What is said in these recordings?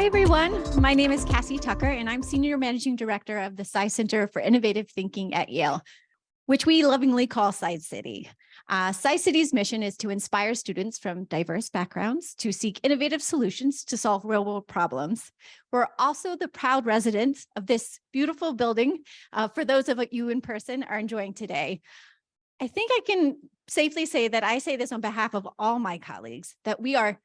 Hi, everyone. My name is Cassie Tucker, and I'm Senior Managing Director of the Sci Center for Innovative Thinking at Yale, which we lovingly call Sci-City. Sci-City's mission is to inspire students from diverse backgrounds to seek innovative solutions to solve real-world problems. We're also the proud residents of this beautiful building for those of you in person are enjoying today. I think I can safely say that I say this on behalf of all my colleagues, that we are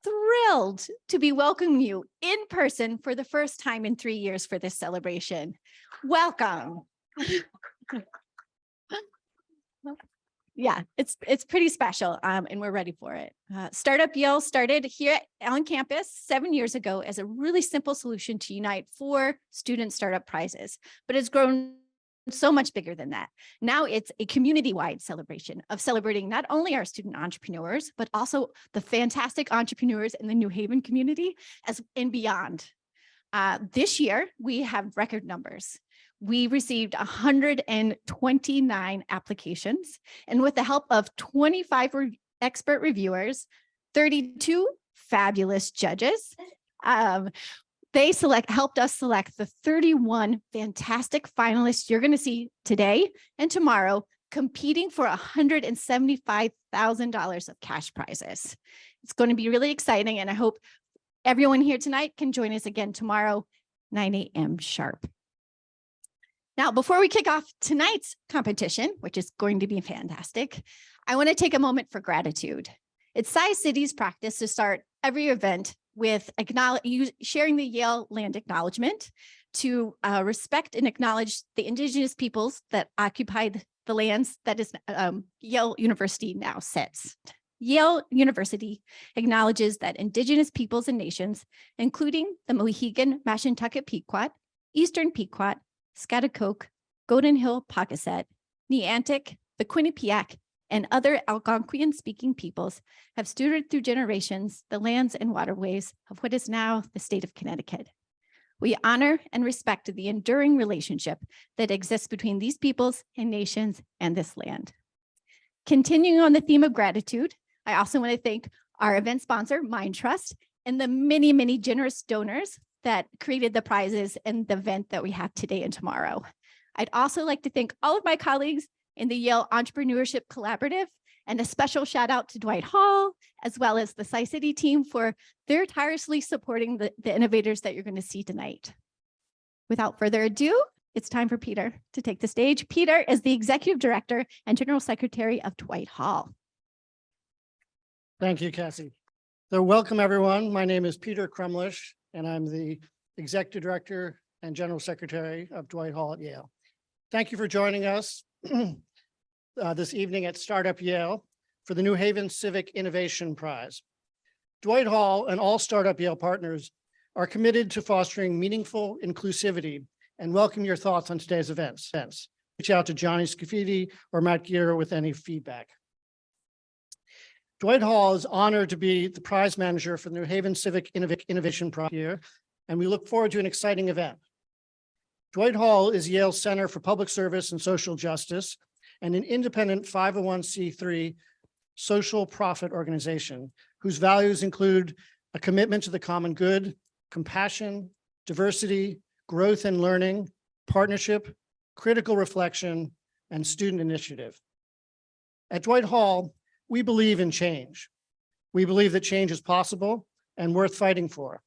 thrilled to be welcoming you in person for the first time in 3 years for this celebration. Welcome. Yeah, it's pretty special, and we're ready for it. Startup Yale started here on campus 7 years ago as a really simple solution to unite 4 student startup prizes, but it's grown so much bigger than that. Now it's a community-wide celebration of celebrating not only our student entrepreneurs, but also the fantastic entrepreneurs in the New Haven community and beyond. This year, we have record numbers. We received 129 applications, and with the help of 25 expert reviewers, 32 fabulous judges, they helped us select the 31 fantastic finalists you're going to see today and tomorrow, competing for $175,000 of cash prizes. It's going to be really exciting, and I hope everyone here tonight can join us again tomorrow, 9 a.m. sharp. Now, before we kick off tonight's competition, which is going to be fantastic, I want to take a moment for gratitude. It's Sci-City's practice to start every event with sharing the Yale Land Acknowledgement to respect and acknowledge the indigenous peoples that occupied the lands that is Yale University now sits. Yale University acknowledges that indigenous peoples and nations, including the Mohegan, Mashantucket Pequot, Eastern Pequot, Schaghticoke, Golden Hill Pocasset, Neantic, the Quinnipiac, and other Algonquian-speaking peoples have stewarded through generations the lands and waterways of what is now the state of Connecticut. We honor and respect the enduring relationship that exists between these peoples and nations and this land. Continuing on the theme of gratitude, I also want to thank our event sponsor, MindTrust, and the many, many generous donors that created the prizes and the event that we have today and tomorrow. I'd also like to thank all of my colleagues in the Yale Entrepreneurship Collaborative, and a special shout out to Dwight Hall, as well as the Sci-City team for their tirelessly supporting the innovators that you're going to see tonight. Without further ado, it's time for Peter to take the stage. Peter is the Executive Director and General Secretary of Dwight Hall. Thank you, Cassie. So welcome, everyone. My name is Peter Crumlish, and I'm the Executive Director and General Secretary of Dwight Hall at Yale. Thank you for joining us this evening at Startup Yale for the New Haven Civic Innovation Prize. Dwight Hall and all Startup Yale partners are committed to fostering meaningful inclusivity and welcome your thoughts on today's events. Reach out to Johnny Scafidi or Matt Gear with any feedback. Dwight Hall is honored to be the prize manager for the New Haven Civic Innovation Prize here, and we look forward to an exciting event. Dwight Hall is Yale's Center for Public Service and Social Justice and an independent 501c3 social profit organization whose values include a commitment to the common good, compassion, diversity, growth and learning, partnership, critical reflection, and student initiative. At Dwight Hall, we believe in change. We believe that change is possible and worth fighting for.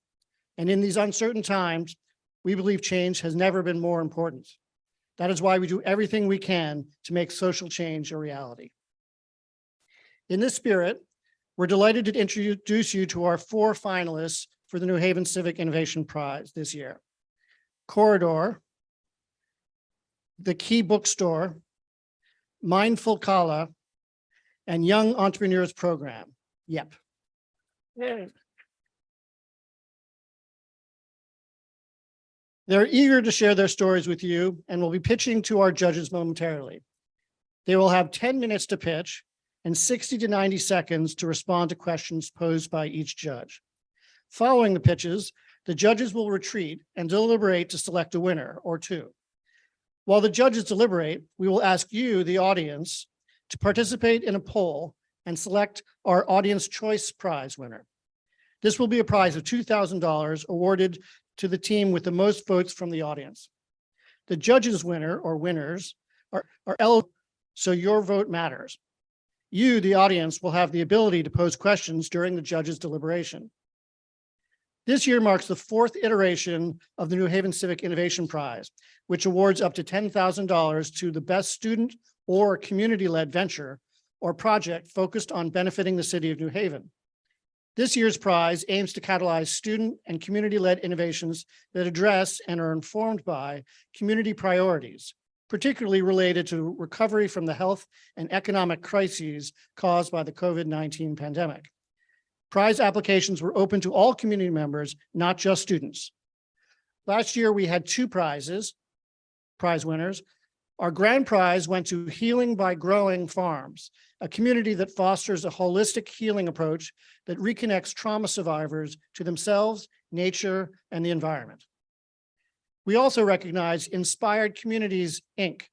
And in these uncertain times, we believe change has never been more important. That is why we do everything we can to make social change a reality. In this spirit, we're delighted to introduce you to our 4 finalists for the New Haven Civic Innovation Prize this year. Corridor, The Key Bookstore, Mindful Kala, and Young Entrepreneurs Program, YEP. They're eager to share their stories with you and will be pitching to our judges momentarily. They will have 10 minutes to pitch and 60 to 90 seconds to respond to questions posed by each judge. Following the pitches, the judges will retreat and deliberate to select a winner or 2. While the judges deliberate, we will ask you, the audience, to participate in a poll and select our Audience Choice Prize winner. This will be a prize of $2,000 awarded to the team with the most votes from the audience. The judges winner or winners are eligible, so your vote matters. You, the audience, will have the ability to pose questions during the judges' deliberation. This year marks the fourth iteration of the New Haven Civic Innovation Prize, which awards up to $10,000 to the best student or community-led venture or project focused on benefiting the city of New Haven. This year's prize aims to catalyze student and community-led innovations that address and are informed by community priorities, particularly related to recovery from the health and economic crises caused by the COVID-19 pandemic. Prize applications were open to all community members, not just students. Last year, we had two prize winners. Our grand prize went to Healing by Growing Farms, a community that fosters a holistic healing approach that reconnects trauma survivors to themselves, nature, and the environment. We also recognize Inspired Communities, Inc.,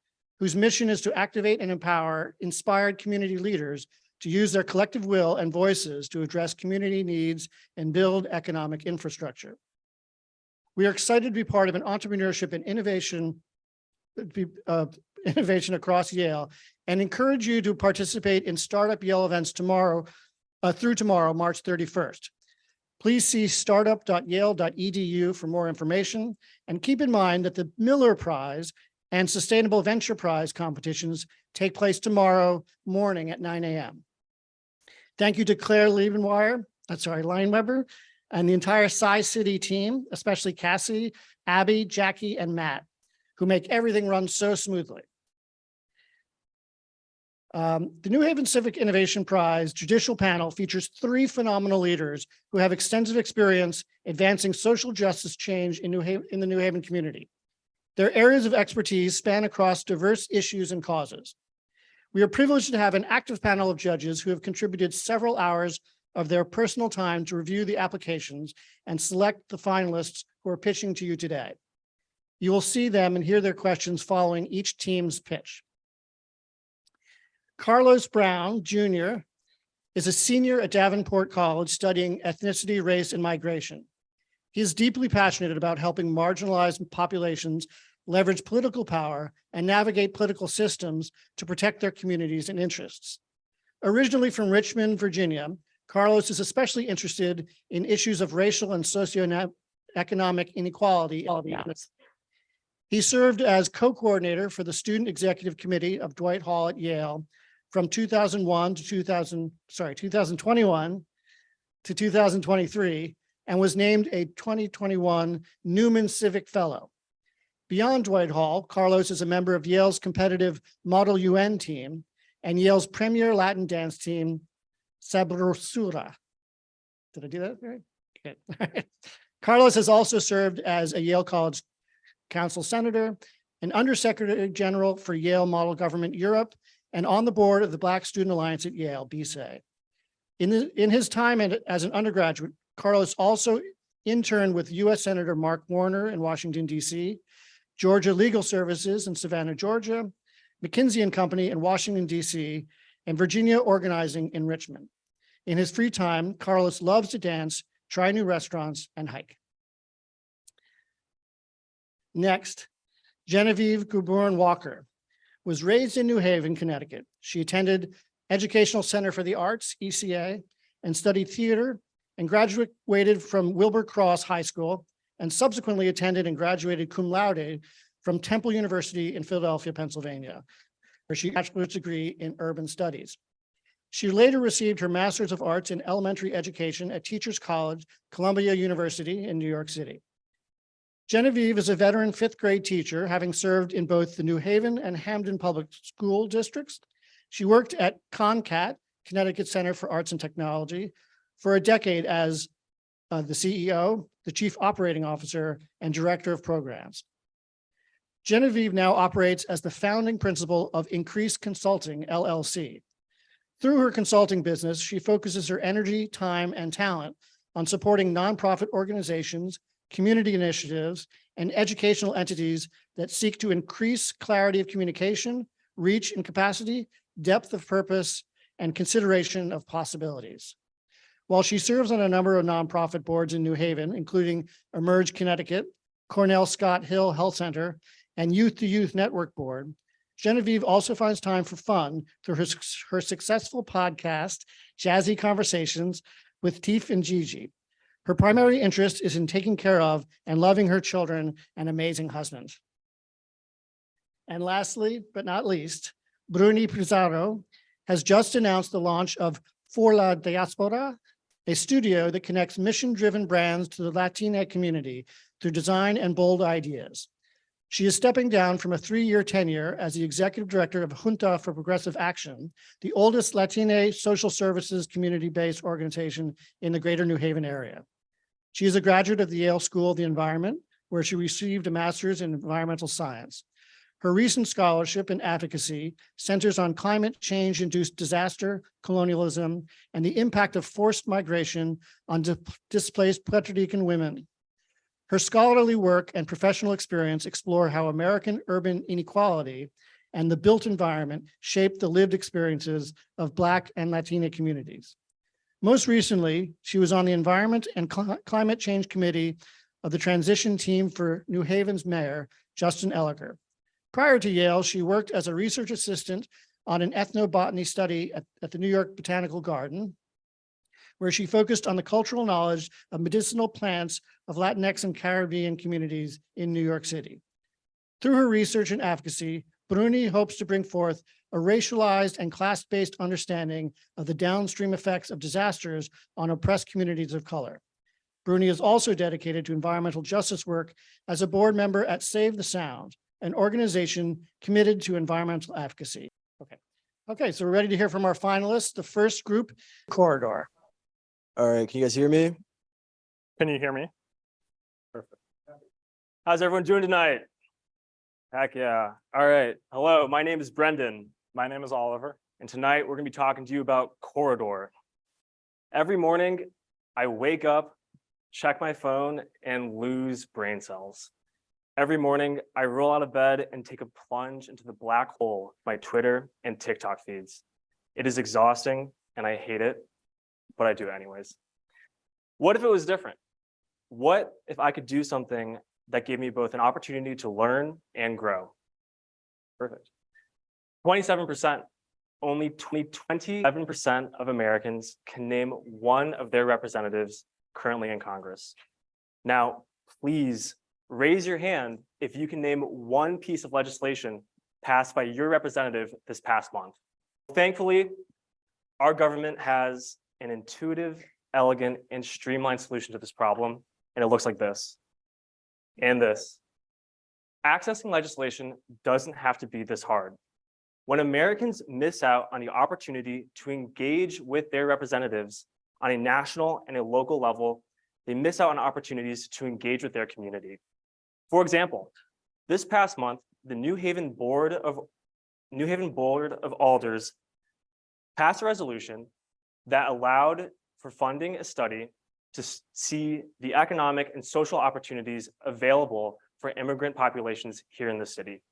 whose mission is to activate and empower inspired community leaders to use their collective will and voices to address community needs and build economic infrastructure. We are excited to be part of an entrepreneurship and innovation across Yale and encourage you to participate in Startup Yale events through tomorrow, March 31st. Please see startup.yale.edu for more information, and keep in mind that the Miller Prize and Sustainable Venture Prize competitions take place tomorrow morning at 9 a.m. Thank you to Claire Lineweber and the entire Sci-City team, especially Cassie, Abby, Jackie, and Matt, who make everything run so smoothly. The New Haven Civic Innovation Prize Judicial Panel features three phenomenal leaders who have extensive experience advancing social justice change in the New Haven community. Their areas of expertise span across diverse issues and causes. We are privileged to have an active panel of judges who have contributed several hours of their personal time to review the applications and select the finalists who are pitching to you today. You will see them and hear their questions following each team's pitch. Carlos Brown, Jr. is a senior at Davenport College studying ethnicity, race, and migration. He is deeply passionate about helping marginalized populations leverage political power and navigate political systems to protect their communities and interests. Originally from Richmond, Virginia, Carlos is especially interested in issues of racial and socioeconomic inequality. He served as co-coordinator for the Student Executive Committee of Dwight Hall at Yale from 2021 to 2023, and was named a 2021 Newman Civic Fellow. Beyond Dwight Hall, Carlos is a member of Yale's competitive Model UN team and Yale's premier Latin dance team, Sabrosura. Did I do that right? Good. Carlos has also served as a Yale College Council Senator, an Undersecretary General for Yale Model Government Europe, and on the board of the Black Student Alliance at Yale, BSA. In his time as an undergraduate, Carlos also interned with U.S. Senator Mark Warner in Washington, D.C., Georgia Legal Services in Savannah, Georgia, McKinsey & Company in Washington, D.C., and Virginia Organizing in Richmond. In his free time, Carlos loves to dance, try new restaurants, and hike. Next, Genevieve Guburn Walker was raised in New Haven, Connecticut. She attended Educational Center for the Arts, ECA, and studied theater and graduated from Wilbur Cross High School, and subsequently attended and graduated cum laude from Temple University in Philadelphia, Pennsylvania, where she got a bachelor's degree in urban studies. She later received her Master's of Arts in Elementary Education at Teachers College, Columbia University in New York City. Genevieve is a veteran fifth grade teacher, having served in both the New Haven and Hamden Public School districts. She worked at CONCAT, Connecticut Center for Arts and Technology, for a decade as the CEO, the Chief Operating Officer, and Director of Programs. Genevieve now operates as the founding principal of Increase Consulting, LLC. Through her consulting business, she focuses her energy, time, and talent on supporting nonprofit organizations, community initiatives, and educational entities that seek to increase clarity of communication, reach and capacity, depth of purpose, and consideration of possibilities. While she serves on a number of nonprofit boards in New Haven, including Emerge Connecticut, Cornell Scott Hill Health Center, and Youth to Youth Network Board, Genevieve also finds time for fun through her successful podcast, Jazzy Conversations with Teef and Gigi. Her primary interest is in taking care of and loving her children and amazing husband. And lastly, but not least, Bruni Pizarro has just announced the launch of For la Diaspora, a studio that connects mission-driven brands to the Latina community through design and bold ideas. She is stepping down from a 3-year tenure as the executive director of Junta for Progressive Action, the oldest Latina social services community-based organization in the greater New Haven area. She is a graduate of the Yale School of the Environment, where she received a master's in environmental science. Her recent scholarship and advocacy centers on climate change-induced disaster, colonialism, and the impact of forced migration on displaced Puerto Rican women. Her scholarly work and professional experience explore how American urban inequality and the built environment shape the lived experiences of Black and Latina communities. Most recently, she was on the Environment and Climate Change Committee of the transition team for New Haven's mayor, Justin Elicker. Prior to Yale, she worked as a research assistant on an ethnobotany study at the New York Botanical Garden, where she focused on the cultural knowledge of medicinal plants of Latinx and Caribbean communities in New York City. Through her research and advocacy, Bruni hopes to bring forth a racialized and class-based understanding of the downstream effects of disasters on oppressed communities of color. Bruni is also dedicated to environmental justice work as a board member at Save the Sound, an organization committed to environmental advocacy. Okay, so we're ready to hear from our finalists. The first group, Corridor. All right, can you guys hear me? Can you hear me? Perfect. How's everyone doing tonight? Heck yeah. All right. Hello, my name is Brendan. My name is Oliver. And tonight we're going to be talking to you about Corridor. Every morning, I wake up, check my phone, and lose brain cells. Every morning, I roll out of bed and take a plunge into the black hole of my Twitter and TikTok feeds. It is exhausting, and I hate it, but I do it anyways. What if it was different? What if I could do something that gave me both an opportunity to learn and grow? Perfect. 27%, only 27% of Americans can name one of their representatives currently in Congress. Now, please raise your hand if you can name one piece of legislation passed by your representative this past month. Thankfully, our government has an intuitive, elegant, and streamlined solution to this problem, and it looks like this and this. Accessing legislation doesn't have to be this hard. When Americans miss out on the opportunity to engage with their representatives on a national and a local level, they miss out on opportunities to engage with their community. For example, this past month, the New Haven Board of Alders passed a resolution that allowed for funding a study to see the economic and social opportunities available for immigrant populations here in the city.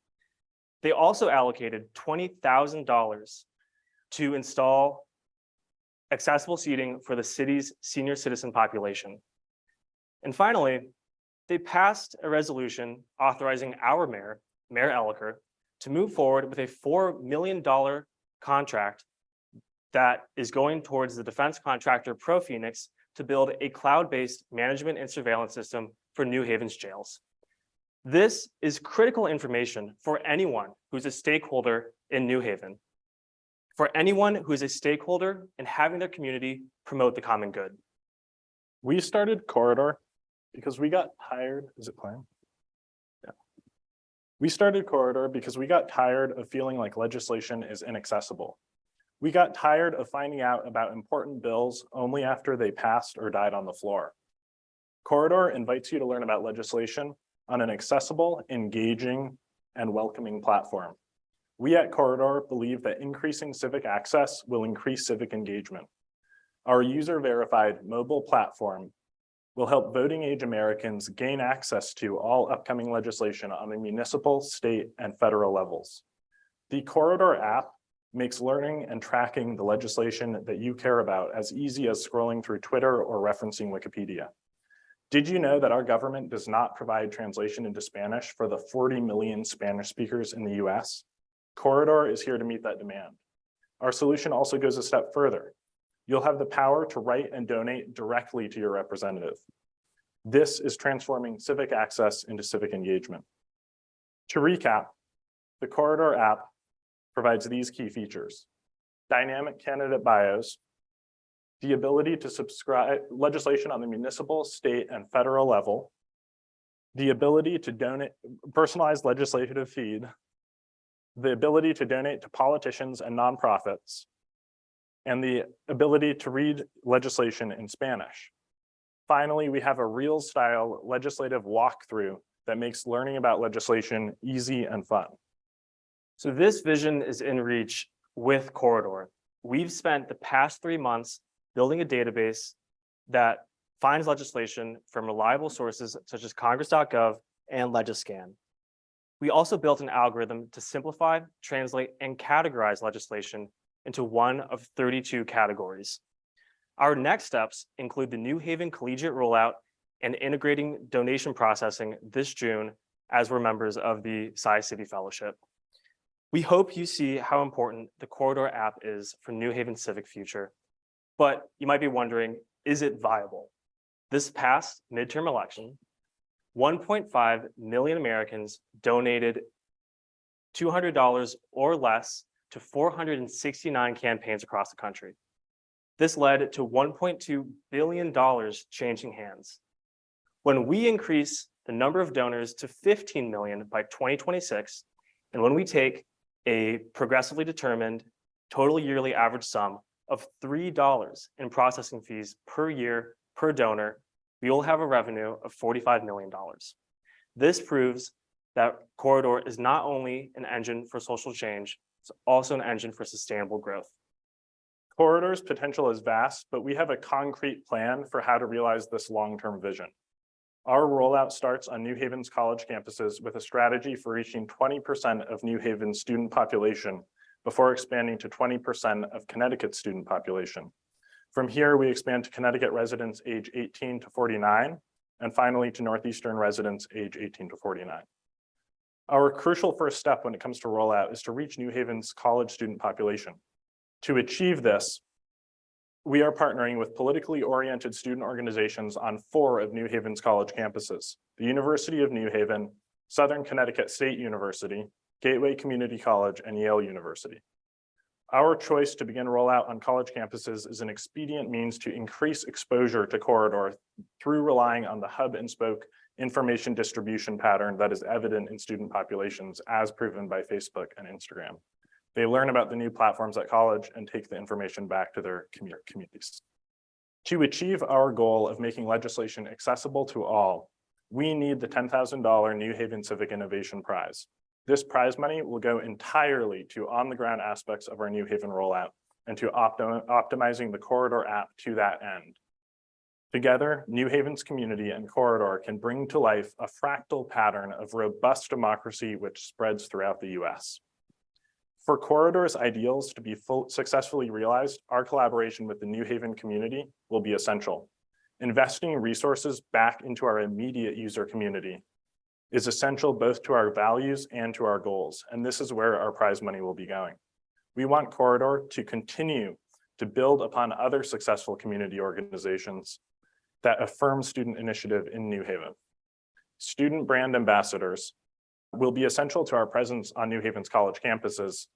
They also allocated $20,000 to install accessible seating for the city's senior citizen population. And finally, they passed a resolution authorizing our mayor, Mayor Elicker, to move forward with a $4 million contract that is going towards the defense contractor ProPhoenix to build a cloud-based management and surveillance system for New Haven's jails. This is critical information for anyone who's a stakeholder in New Haven, for anyone who is a stakeholder in having their community promote the common good. We started Corridor because we got tired. Is it playing? Yeah. We started Corridor because we got tired of feeling like legislation is inaccessible. We got tired of finding out about important bills only after they passed or died on the floor. Corridor invites you to learn about legislation on an accessible, engaging, and welcoming platform. We at Corridor believe that increasing civic access will increase civic engagement. Our user-verified mobile platform will help voting age Americans gain access to all upcoming legislation on the municipal, state, and federal levels. The Corridor app makes learning and tracking the legislation that you care about as easy as scrolling through Twitter or referencing Wikipedia. Did you know that our government does not provide translation into Spanish for the 40 million Spanish speakers in the US? Corridor is here to meet that demand. Our solution also goes a step further. You'll have the power to write and donate directly to your representative. This is transforming civic access into civic engagement. To recap, the Corridor app provides these key features: dynamic candidate bios, the ability to subscribe legislation on the municipal, state, and federal level, the ability to donate personalized legislative feed, the ability to donate to politicians and nonprofits, and the ability to read legislation in Spanish. Finally, we have a Reels-style legislative walkthrough that makes learning about legislation easy and fun. So this vision is in reach with Corridor. We've spent the past 3 months building a database that finds legislation from reliable sources such as congress.gov and Legiscan. We also built an algorithm to simplify, translate, and categorize legislation into one of 32 categories. Our next steps include the New Haven Collegiate rollout and integrating donation processing this June as we're members of the Sci-City Fellowship. We hope you see how important the Corridor app is for New Haven's civic future. But you might be wondering, is it viable? This past midterm election, 1.5 million Americans donated $200 or less to 469 campaigns across the country. This led to $1.2 billion changing hands. When we increase the number of donors to 15 million by 2026, and when we take a progressively determined total yearly average sum of $3 in processing fees per year per donor, we will have a revenue of $45 million. This proves that Corridor is not only an engine for social change, it's also an engine for sustainable growth. Corridor's potential is vast, but we have a concrete plan for how to realize this long-term vision. Our rollout starts on New Haven's college campuses with a strategy for reaching 20% of New Haven's student population before expanding to 20% of Connecticut's student population. From here, we expand to Connecticut residents age 18 to 49, and finally to Northeastern residents age 18 to 49. Our crucial first step when it comes to rollout is to reach New Haven's college student population. To achieve this, we are partnering with politically oriented student organizations on 4 of New Haven's college campuses: the University of New Haven, Southern Connecticut State University, Gateway Community College, and Yale University. Our choice to begin rollout on college campuses is an expedient means to increase exposure to Corridor through relying on the hub and spoke information distribution pattern that is evident in student populations as proven by Facebook and Instagram. They learn about the new platforms at college and take the information back to their communities. To achieve our goal of making legislation accessible to all, we need the $10,000 New Haven Civic Innovation Prize. This prize money will go entirely to on-the-ground aspects of our New Haven rollout and to optimizing the Corridor app to that end. Together, New Haven's community and Corridor can bring to life a fractal pattern of robust democracy which spreads throughout the US. For Corridor's ideals to be successfully realized, our collaboration with the New Haven community will be essential. Investing resources back into our immediate user community is essential both to our values and to our goals, and this is where our prize money will be going. We want Corridor to continue to build upon other successful community organizations that affirm student initiative in New Haven. Student brand ambassadors will be essential to our presence on New Haven's college campuses.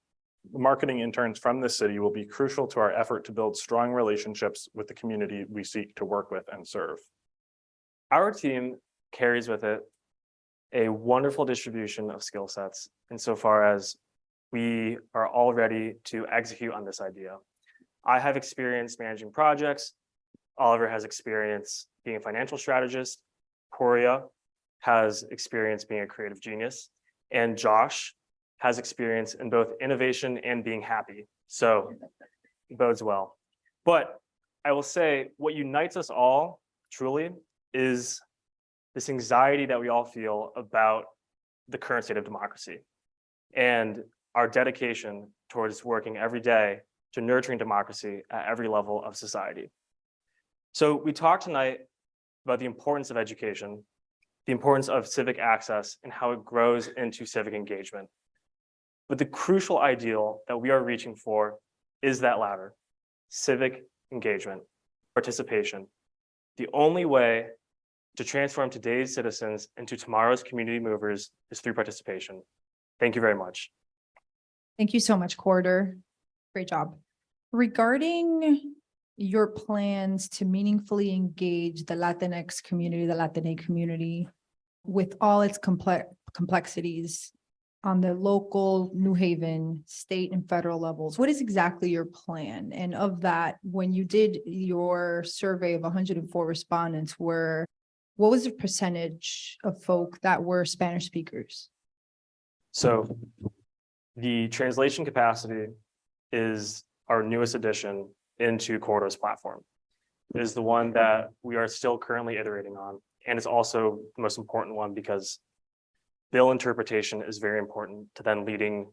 Marketing interns from the city will be crucial to our effort to build strong relationships with the community we seek to work with and serve. Our team carries with it a wonderful distribution of skill sets insofar as we are all ready to execute on this idea. I have experience managing projects. Oliver has experience being a financial strategist. Coria has experience being a creative genius. And Josh has experience in both innovation and being happy. So it bodes well. But I will say what unites us all truly is this anxiety that we all feel about the current state of democracy. And our dedication towards working every day to nurturing democracy at every level of society. So we talked tonight about the importance of education, the importance of civic access, and how it grows into civic engagement. But the crucial ideal that we are reaching for is that latter: civic engagement, participation. The only way to transform today's citizens into tomorrow's community movers is through participation. Thank you very much. Thank you so much, Corridor. Great job. Regarding your plans to meaningfully engage the Latinx community, the Latina community, with all its complexities on the local, New Haven, state and federal levels, what is exactly your plan? And of that, when you did your survey of 104 respondents, what was the percentage of folk that were Spanish speakers? So the translation capacity is our newest addition into Corridor's platform. It is the one that we are still currently iterating on. And it's also the most important one because bill interpretation is very important to then leading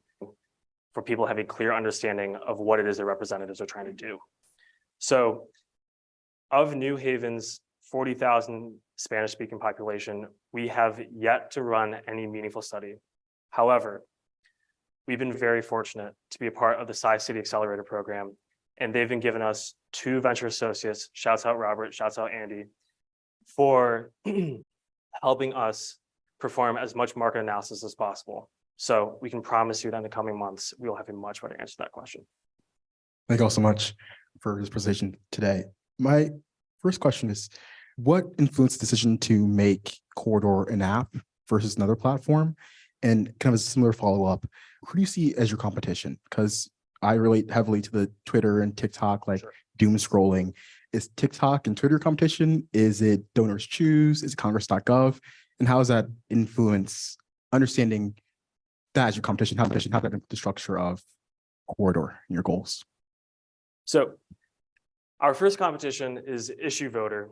for people to have a clear understanding of what it is their representatives are trying to do. So of New Haven's 40,000 Spanish speaking population, we have yet to run any meaningful study. However, we've been very fortunate to be a part of the Sci-City Accelerator program, and they've been giving us 2 venture associates, shouts out Robert, shouts out Andy, for helping us perform as much market analysis as possible. So we can promise you that in the coming months, we will have a much better answer to that question. Thank you all so much for this presentation today. My first question is, what influenced the decision to make Corridor an app versus another platform? And kind of a similar follow-up, who do you see as your competition? Because I relate heavily to the Twitter and TikTok, like doom scrolling. Is TikTok and Twitter competition? Is it Donors Choose? Is it Congress.gov? And how does that influence understanding that as your competition, how that the structure of Corridor and your goals? So our first competition is Issue Voter.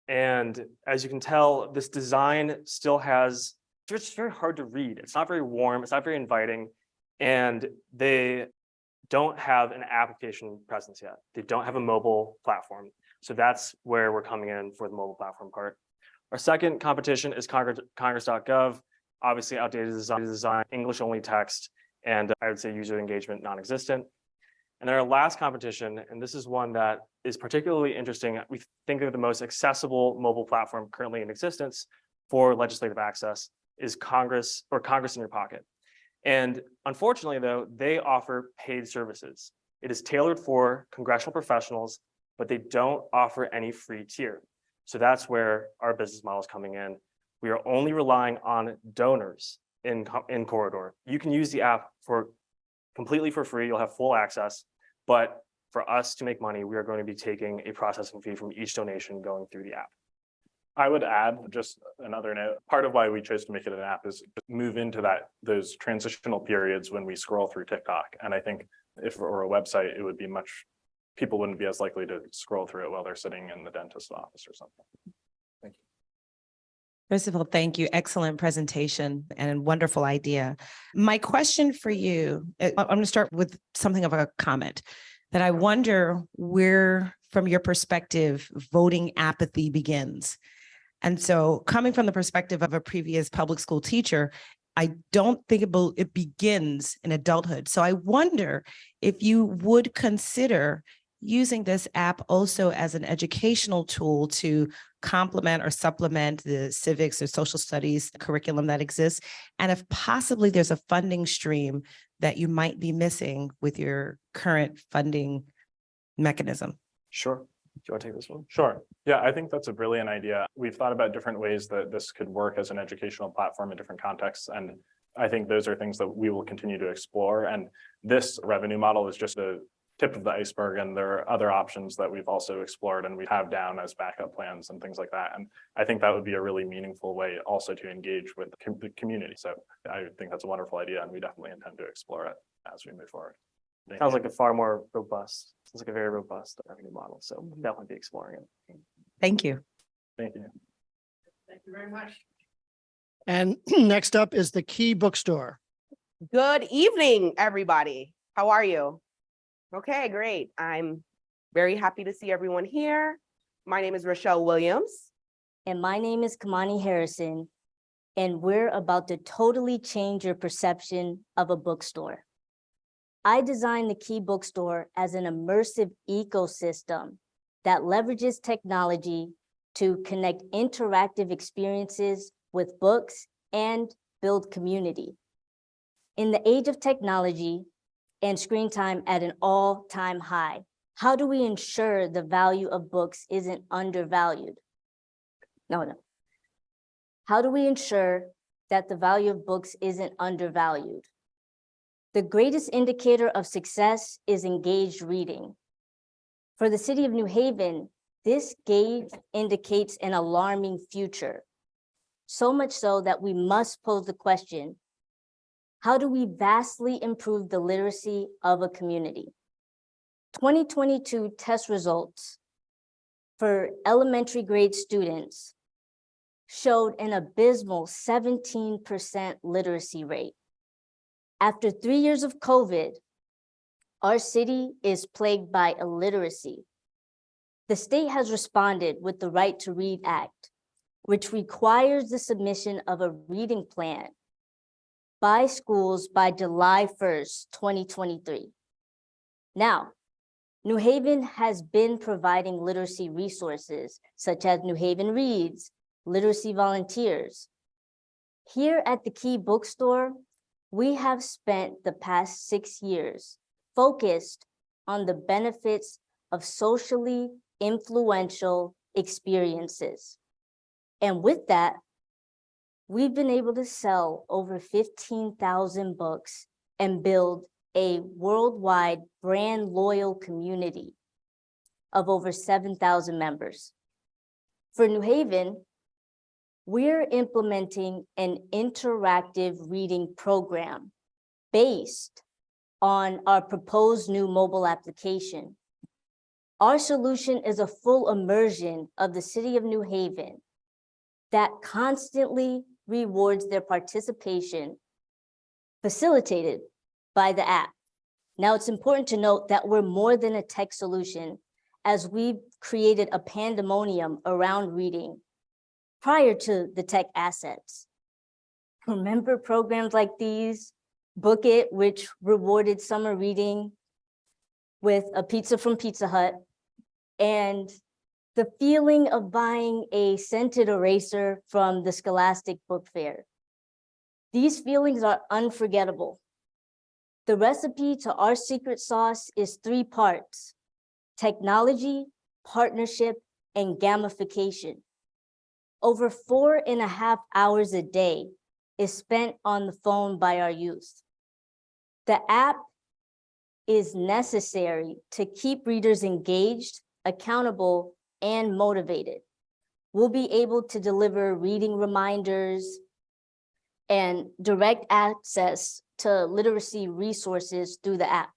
And as you can tell, this design still has, it's very hard to read. It's not very warm. It's not very inviting. And they don't have an application presence yet. They don't have a mobile platform. So that's where we're coming in for the mobile platform part. Our second competition is Congress.gov, obviously outdated design, English only text, and I would say user engagement non-existent. And then our last competition, and this is one that is particularly interesting, we think of the most accessible mobile platform currently in existence for legislative access is Congress or Congress in Your Pocket. And unfortunately, though, they offer paid services. It is tailored for congressional professionals, but they don't offer any free tier. So that's where our business model is coming in. We are only relying on donors in Corridor. You can use the app completely for free. You'll have full access. But for us to make money, we are going to be taking a processing fee from each donation going through the app. I would add just another note. Part of why we chose to make it an app is to move into those transitional periods when we scroll through TikTok. And I think if it were a website, it would be people wouldn't be as likely to scroll through it while they're sitting in the dentist's office or something. Thank you. First of all, thank you. Excellent presentation and wonderful idea. My question for you, I'm going to start with something of a comment that I wonder where, from your perspective, voting apathy begins. And so coming from the perspective of a previous public school teacher, I don't think it begins in adulthood. So I wonder if you would consider using this app also as an educational tool to complement or supplement the civics or social studies curriculum that exists. And if possibly there's a funding stream that you might be missing with your current funding mechanism. Sure. Do you want to take this one? Sure. Yeah, I think that's a brilliant idea. We've thought about different ways that this could work as an educational platform in different contexts. And I think those are things that we will continue to explore. And this revenue model is just the tip of the iceberg. And there are other options that we've also explored and we have down as backup plans and things like that. And I think that would be a really meaningful way also to engage with the community. So I think that's a wonderful idea and we definitely intend to explore it as we move forward. Sounds like a far more robust, sounds like a very robust revenue model. So we'll definitely be exploring it. Thank you. Thank you. Thank you very much. And next up is the Key Bookstore. Good evening, everybody. How are you? Okay, great. I'm very happy to see everyone here. My name is Rochelle Williams. And my name is Kamani Harrison, and we're about to totally change your perception of a bookstore. I designed the Key Bookstore as an immersive ecosystem that leverages technology to connect interactive experiences with books and build community. In the age of technology and screen time at an all-time high, how do we ensure the value of books isn't undervalued? No. How do we ensure that the value of books isn't undervalued? The greatest indicator of success is engaged reading. For the city of New Haven, this gauge indicates an alarming future. So much so that we must pose the question, how do we vastly improve the literacy of a community? 2022 test results for elementary grade students showed an abysmal 17% literacy rate. After 3 years of COVID, our city is plagued by illiteracy. The state has responded with the Right to Read Act, which requires the submission of a reading plan by schools by July 1st, 2023. Now, New Haven has been providing literacy resources such as New Haven Reads, literacy volunteers. Here at the Key Bookstore, we have spent the past 6 years focused on the benefits of socially influential experiences. And with that, we've been able to sell over 15,000 books and build a worldwide brand loyal community of over 7,000 members. For New Haven, we're implementing an interactive reading program based on our proposed new mobile application. Our solution is a full immersion of the city of New Haven that constantly rewards their participation, facilitated by the app. Now, it's important to note that we're more than a tech solution, as we've created a pandemonium around reading prior to the tech assets. Remember programs like these, Book It, which rewarded summer reading with a pizza from Pizza Hut, and the feeling of buying a scented eraser from the Scholastic Book Fair. These feelings are unforgettable. The recipe to our secret sauce is 3 parts: technology, partnership, and gamification. Over 4.5 hours a day is spent on the phone by our youth. The app is necessary to keep readers engaged, accountable, and motivated. We'll be able to deliver reading reminders and direct access to literacy resources through the app.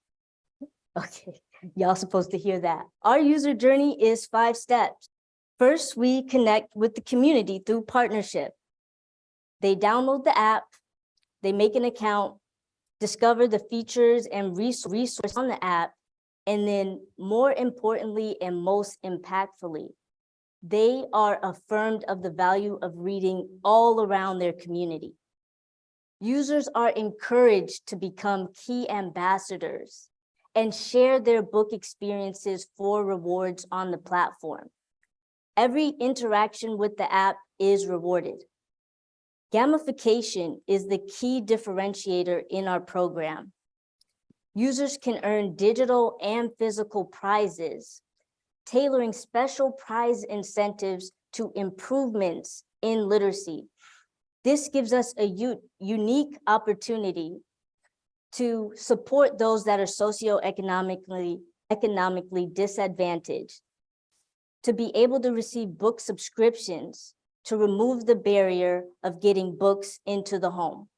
Okay, y'all supposed to hear that. Our user journey is 5 steps. First, we connect with the community through partnership. They download the app, they make an account, discover the features and resources on the app, and then more importantly and most impactfully, they are affirmed of the value of reading all around their community. Users are encouraged to become key ambassadors and share their book experiences for rewards on the platform. Every interaction with the app is rewarded. Gamification is the key differentiator in our program. Users can earn digital and physical prizes, tailoring special prize incentives to improvements in literacy. This gives us a unique opportunity to support those that are socioeconomically disadvantaged, to be able to receive book subscriptions, to remove the barrier of getting books into the home.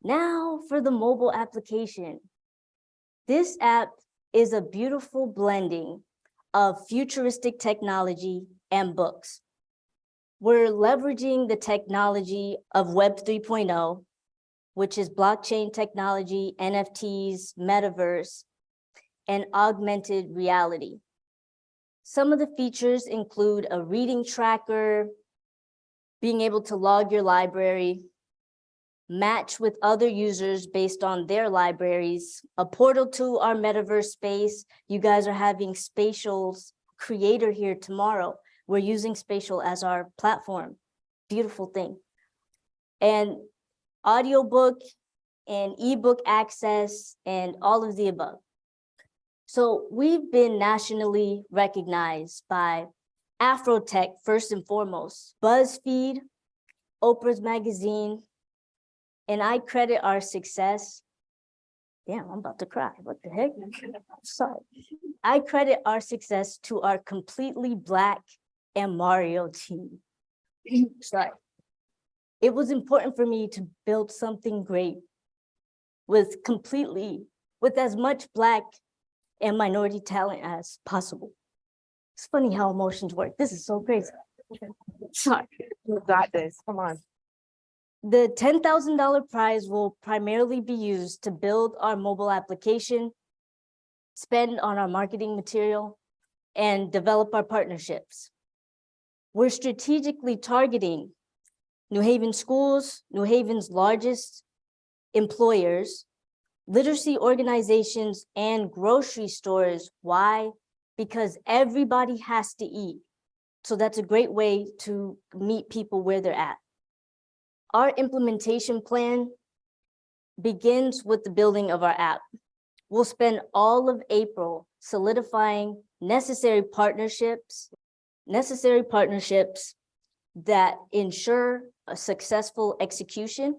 Now for the mobile application. This app is a beautiful blending of futuristic technology and books. We're leveraging the technology of Web 3.0 which is blockchain technology, NFTs, metaverse, and augmented reality. Some of the features include a reading tracker, being able to log your library, match with other users based on their libraries, a portal to our metaverse space. You guys are having Spatial's creator here tomorrow. We're using Spatial as our platform. Beautiful thing. And audiobook and ebook access and all of the above. So we've been nationally recognized by Afrotech first and foremost, BuzzFeed, Oprah's Magazine, and I credit our success. Damn, I'm about to cry. What the heck? Sorry. I credit our success to our Completely Black and Mario team. Sorry. It was important for me to build something great with as much Black and minority talent as possible. It's funny how emotions work. This is so crazy. Sorry. You got this, come on. The $10,000 prize will primarily be used to build our mobile application, spend on our marketing material, and develop our partnerships. We're strategically targeting New Haven schools, New Haven's largest employers, literacy organizations, and grocery stores. Why? Because everybody has to eat. So that's a great way to meet people where they're at. Our implementation plan begins with the building of our app. We'll spend all of April solidifying necessary partnerships that ensure a successful execution,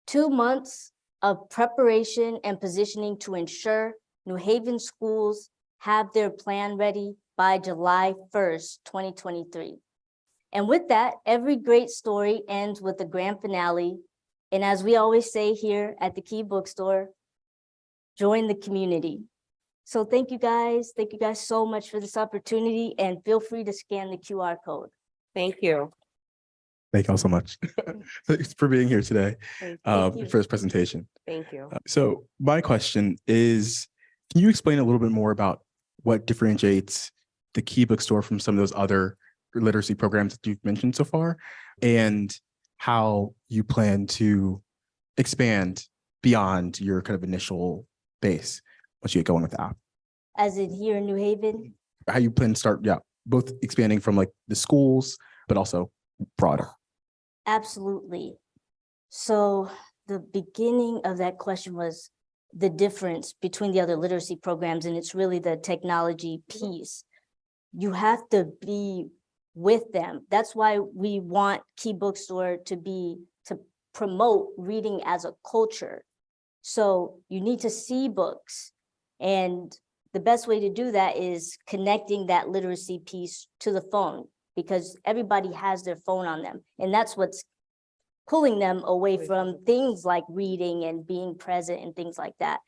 2 months of preparation and positioning to ensure New Haven schools have their plan ready by July 1st, 2023. And with that, every great story ends with the grand finale. And as we always say here at the Key Bookstore, join the community. So thank you guys so much for this opportunity, and feel free to scan the QR code. Thank you. Thank you all so much Thanks for being here today Thank you. for this presentation. Thank you. So my question is, can you explain a little bit more about what differentiates the Key Bookstore from some of those other literacy programs that you've mentioned so far, and how you plan to expand beyond your kind of initial base once you get going with the app? As in here in New Haven, How you plan to start, both expanding from like the schools, but also broader. absolutely. So the beginning of that question was the difference between the other literacy programs, and it's really the technology piece. You have to be with them. That's why we want Key Bookstore to promote reading as a culture. So you need to see books, and the best way to do that is connecting that literacy piece to the phone, because everybody has their phone on them, and that's what's pulling them away from things like reading and being present and things like that.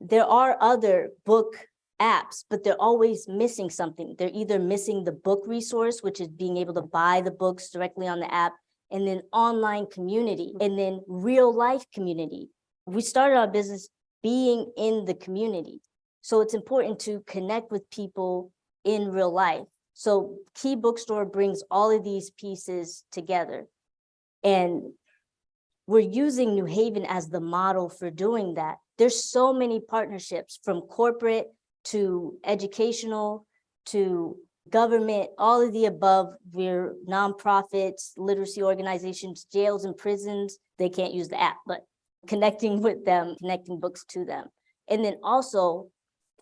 There are other book apps, but they're always missing something. They're either missing the book resource, which is being able to buy the books directly on the app, and then online community, and then real life community. We started our business being in the community. So it's important to connect with people in real life. So Key Bookstore brings all of these pieces together. And we're using New Haven as the model for doing that. There's so many partnerships, from corporate to educational to government, all of the above. We're nonprofits, literacy organizations, jails and prisons. They can't use the app, but connecting with them, connecting books to them. And then also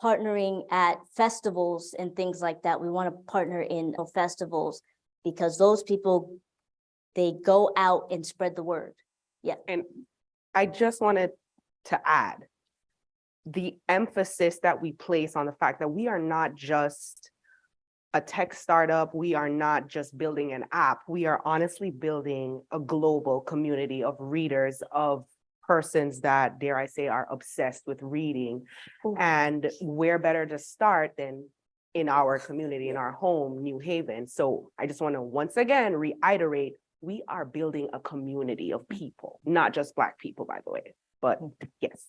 partnering at festivals and things like that. We want to partner in festivals because those people, they go out and spread the word. Yeah. And I just wanted to add the emphasis that we place on the fact that we are not just a tech startup. We are not just building an app. We are honestly building a global community of readers, of persons that, dare I say, are obsessed with reading. And where better to start than in our community, in our home, New Haven. So I just want to once again reiterate we are building a community of people, not just Black people, by the way, but yes.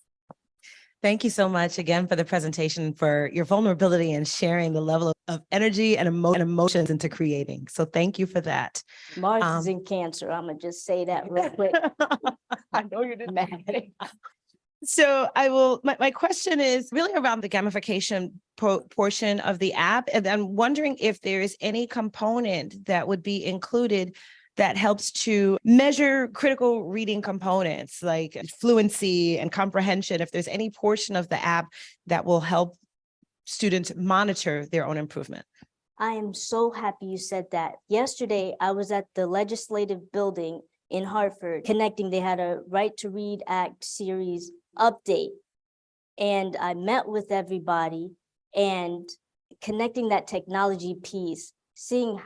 Thank you so much again for the presentation, for your vulnerability and sharing the level of energy and emotions into creating. So thank you for that. Mars is in Cancer. I'm gonna just say that real quick. I know you didn't. So my question is really around the gamification portion of the app. And I'm wondering if there is any component that would be included that helps to measure critical reading components like fluency and comprehension, if there's any portion of the app that will help students monitor their own improvement. I am so happy you said that. Yesterday, I was at the Legislative Building in Hartford, connecting. They had a Right to Read Act series update. And I met with everybody and connecting that technology piece, seeing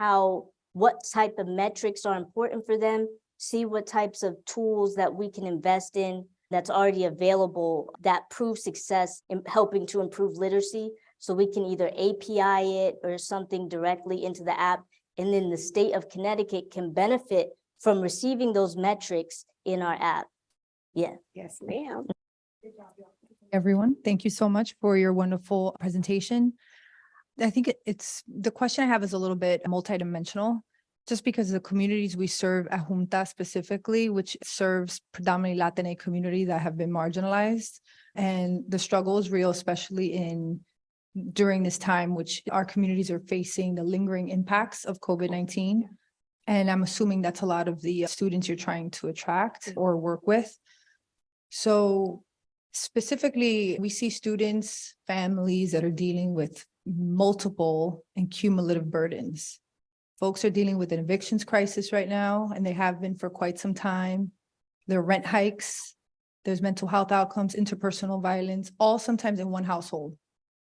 what type of metrics are important for them, see what types of tools that we can invest in that's already available that prove success in helping to improve literacy. So we can either API it or something directly into the app. And then the state of Connecticut can benefit from receiving those metrics in our app. Yeah. Yes, ma'am. Everyone, thank you so much for your wonderful presentation. I think the question I have is a little bit multidimensional, just because the communities we serve at Junta specifically, which serves predominantly Latinx community that have been marginalized, and the struggle is real, especially during this time, which our communities are facing the lingering impacts of COVID-19. And I'm assuming that's a lot of the students you're trying to attract or work with. So specifically, we see students, families that are dealing with multiple and cumulative burdens. Folks are dealing with an evictions crisis right now, and they have been for quite some time. There are rent hikes, there's mental health outcomes, interpersonal violence, all sometimes in one household.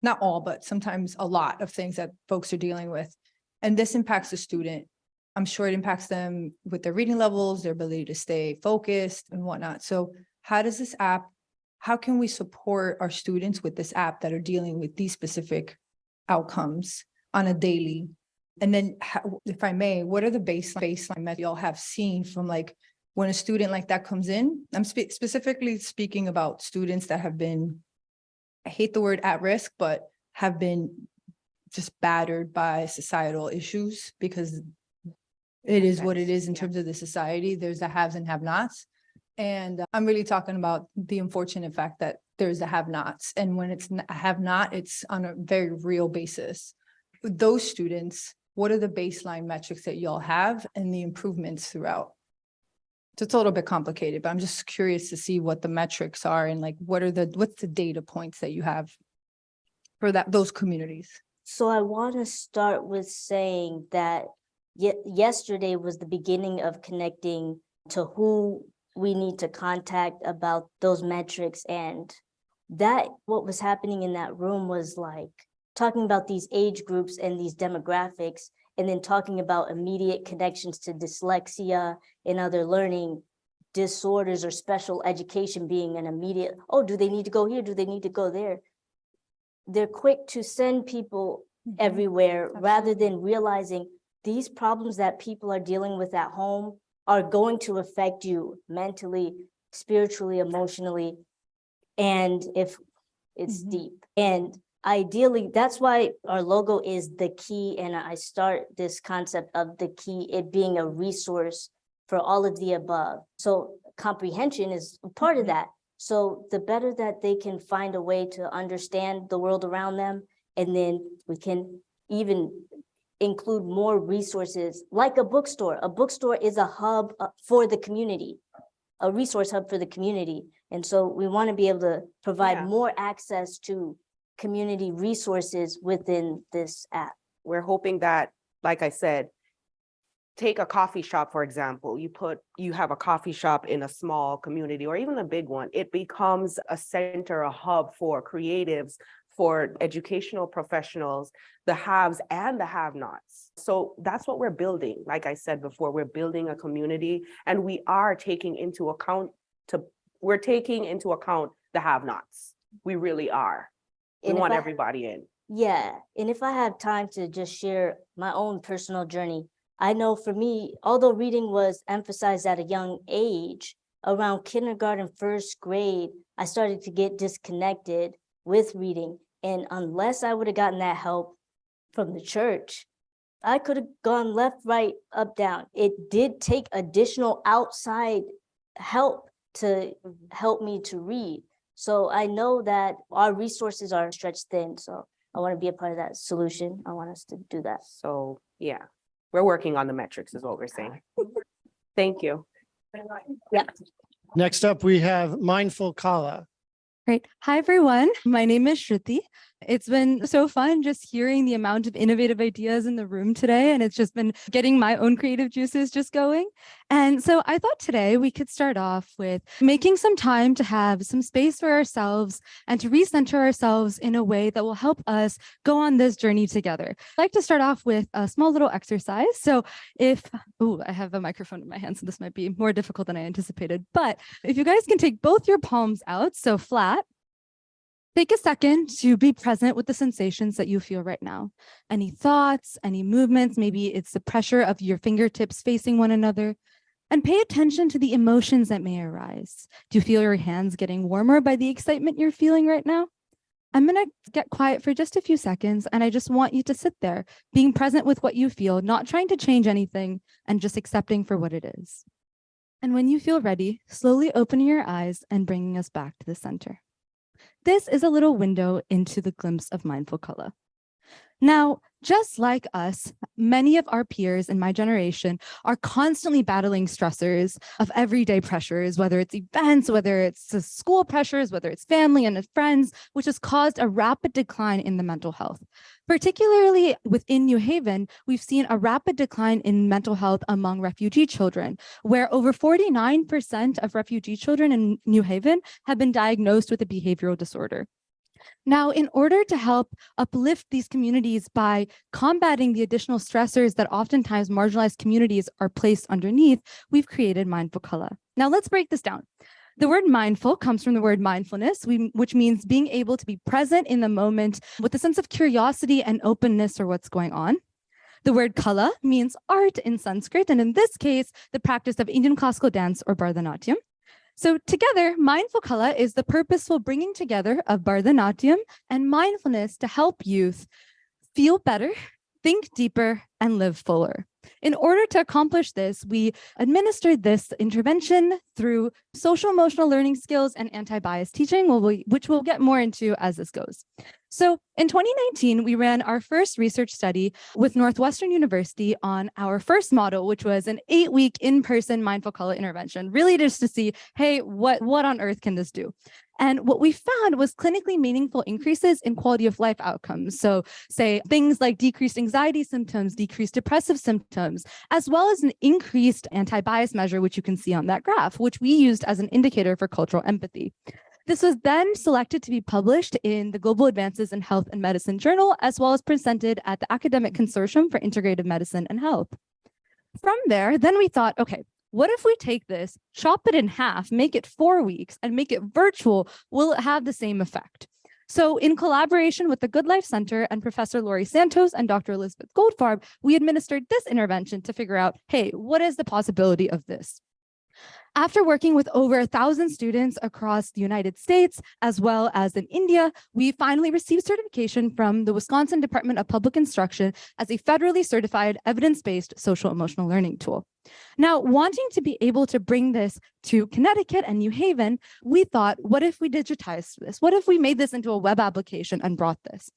Not all, but sometimes a lot of things that folks are dealing with. And this impacts the student. I'm sure it impacts them with their reading levels, their ability to stay focused and whatnot. So how can we support our students with this app that are dealing with these specific outcomes on a daily? And then, if I may, what are the baseline that y'all have seen from like when a student like that comes in? I'm specifically speaking about students that have been, I hate the word at risk, but have been just battered by societal issues, because it is what it is in terms of the society. There's the haves and have-nots. And I'm really talking about the unfortunate fact that there's the have-nots. And when it's a have-not, it's on a very real basis. With those students, what are the baseline metrics that y'all have and the improvements throughout? So it's a little bit complicated, but I'm just curious to see what the metrics are and like, what's the data points that you have for those communities? So I want to start with saying that yesterday was the beginning of connecting to who we need to contact about those metrics. And that what was happening in that room was like talking about these age groups and these demographics, and then talking about immediate connections to dyslexia and other learning disorders or special education being an immediate, oh, do they need to go here? Do they need to go there? They're quick to send people everywhere rather than realizing these problems that people are dealing with at home are going to affect you mentally, spiritually, emotionally, and if it's deep. And ideally, that's why our logo is the key. And I start this concept of the key, it being a resource for all of the above. So comprehension is part of that. So the better that they can find a way to understand the world around them, and then we can even include more resources like a bookstore. A bookstore is a hub for the community, a resource hub for the community. And so we want to be able to provide more access to community resources within this app. We're hoping that, like I said, take a coffee shop, for example. You have a coffee shop in a small community or even a big one. It becomes a center, a hub for creatives, for educational professionals, the haves and the have-nots. So that's what we're building. Like I said before, we're building a community, and we are taking into account the have-nots. We really are. We want everybody in. Yeah, and if I have time to just share my own personal journey, I know for me, although reading was emphasized at a young age, around kindergarten, first grade, I started to get disconnected with reading. And unless I would have gotten that help from the church, I could have gone left, right, up, down. It did take additional outside help to help me to read. So I know that our resources are stretched thin. So I want to be a part of that solution. I want us to do that. So, yeah, we're working on the metrics is what we're saying. Thank you. Yeah. Next up, we have Mindful Kala. Great. Hi, everyone. My name is Shruti. It's been so fun just hearing the amount of innovative ideas in the room today. And it's just been getting my own creative juices just going. And so I thought today we could start off with making some time to have some space for ourselves and to recenter ourselves in a way that will help us go on this journey together. I'd like to start off with a small little exercise. So I have a microphone in my hand, so this might be more difficult than I anticipated. But if you guys can take both your palms out, so flat, take a second to be present with the sensations that you feel right now. Any thoughts, any movements, maybe it's the pressure of your fingertips facing one another. And pay attention to the emotions that may arise. Do you feel your hands getting warmer by the excitement you're feeling right now? I'm going to get quiet for just a few seconds, and I just want you to sit there, being present with what you feel, not trying to change anything, and just accepting for what it is. And when you feel ready, slowly opening your eyes and bringing us back to the center. This is a little window into the glimpse of Mindful Kala. Now, just like us, many of our peers in my generation are constantly battling stressors of everyday pressures, whether it's events, whether it's the school pressures, whether it's family and friends, which has caused a rapid decline in the mental health. Particularly within New Haven, we've seen a rapid decline in mental health among refugee children, where over 49% of refugee children in New Haven have been diagnosed with a behavioral disorder. Now, in order to help uplift these communities by combating the additional stressors that oftentimes marginalized communities are placed underneath, we've created Mindful Kala. Now, let's break this down. The word mindful comes from the word mindfulness, which means being able to be present in the moment with a sense of curiosity and openness for what's going on. The word kala means art in Sanskrit, and in this case, the practice of Indian classical dance or Bharatanatyam. So together, Mindful Kala is the purposeful bringing together of Bharatanatyam and mindfulness to help youth feel better, think deeper, and live fuller. In order to accomplish this, we administered this intervention through social emotional learning skills and anti-bias teaching, which we'll get more into as this goes. So in 2019, we ran our first research study with Northwestern University on our first model, which was an 8-week in-person Mindful Kala intervention, really just to see, hey, what on earth can this do? And what we found was clinically meaningful increases in quality of life outcomes. So say things like decreased anxiety symptoms, decreased depressive symptoms, as well as an increased anti-bias measure, which you can see on that graph, which we used as an indicator for cultural empathy. This was then selected to be published in the Global Advances in Health and Medicine Journal, as well as presented at the Academic Consortium for Integrative Medicine and Health. From there, then we thought, okay, what if we take this, chop it in half, make it 4 weeks, and make it virtual? Will it have the same effect? So in collaboration with the Good Life Center and Professor Laurie Santos and Dr. Elizabeth Goldfarb, we administered this intervention to figure out, hey, what is the possibility of this? After working with over 1,000 students across the United States, as well as in India, we finally received certification from the Wisconsin Department of Public Instruction as a federally certified evidence-based social emotional learning tool. Now, wanting to be able to bring this to Connecticut and New Haven, we thought, what if we digitized this? What if we made this into a web application and brought this?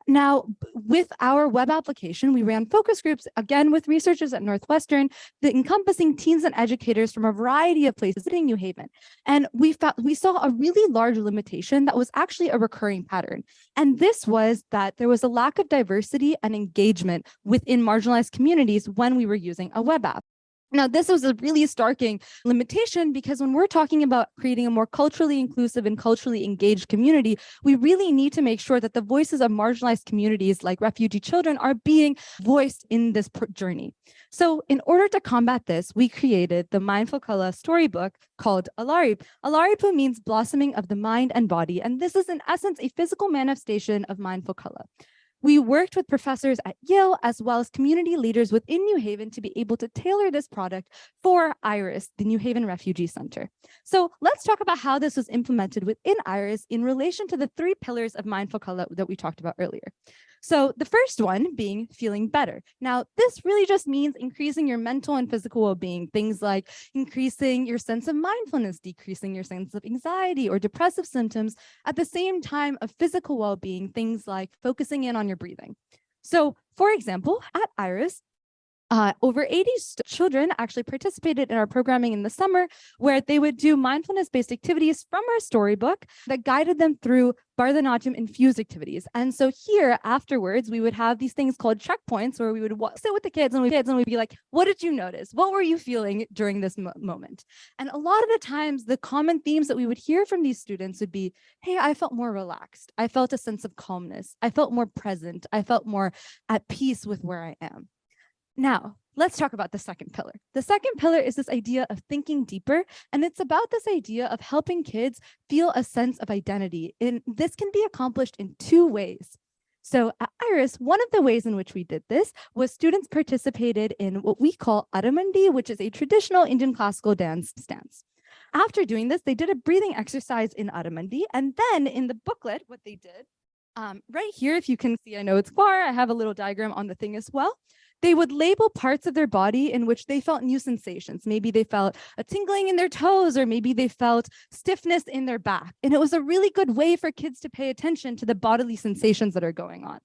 Now, with our web application, we ran focus groups, again, with researchers at Northwestern, encompassing teens and educators from a variety of places in New Haven. And we saw a really large limitation that was actually a recurring pattern. And this was that there was a lack of diversity and engagement within marginalized communities when we were using a web app. Now, this was a really starking limitation because when we're talking about creating a more culturally inclusive and culturally engaged community, we really need to make sure that the voices of marginalized communities like refugee children are being voiced in this journey. So in order to combat this, we created the Mindful Kala storybook called Alaripu. Alaripu means blossoming of the mind and body, and this is in essence a physical manifestation of Mindful Kala. We worked with professors at Yale as well as community leaders within New Haven to be able to tailor this product for IRIS, the New Haven Refugee Center. So let's talk about how this was implemented within IRIS in relation to the 3 pillars of mindful color that we talked about earlier. So the first one being feeling better. Now, this really just means increasing your mental and physical well-being, things like increasing your sense of mindfulness, decreasing your sense of anxiety or depressive symptoms, at the same time of physical well-being, things like focusing in on your breathing. So, for example, at IRIS, over 80 children actually participated in our programming in the summer, where they would do mindfulness-based activities from our storybook that guided them through Bharatanatyam infused activities. And so here afterwards, we would have these things called checkpoints where we would sit with the kids and we'd be like, what did you notice? What were you feeling during this moment? And a lot of the times, the common themes that we would hear from these students would be, hey, I felt more relaxed. I felt a sense of calmness. I felt more present. I felt more at peace with where I am. Now, let's talk about the second pillar. The second pillar is this idea of thinking deeper, and it's about this idea of helping kids feel a sense of identity. And this can be accomplished in 2 ways. So at IRIS, one of the ways in which we did this was students participated in what we call Aramandi, which is a traditional Indian classical dance stance. After doing this, they did a breathing exercise in Aramandi, and then in the booklet, what they did, right here, if you can see, I know it's far, I have a little diagram on the thing as well. They would label parts of their body in which they felt new sensations. Maybe they felt a tingling in their toes, or maybe they felt stiffness in their back. And it was a really good way for kids to pay attention to the bodily sensations that are going on.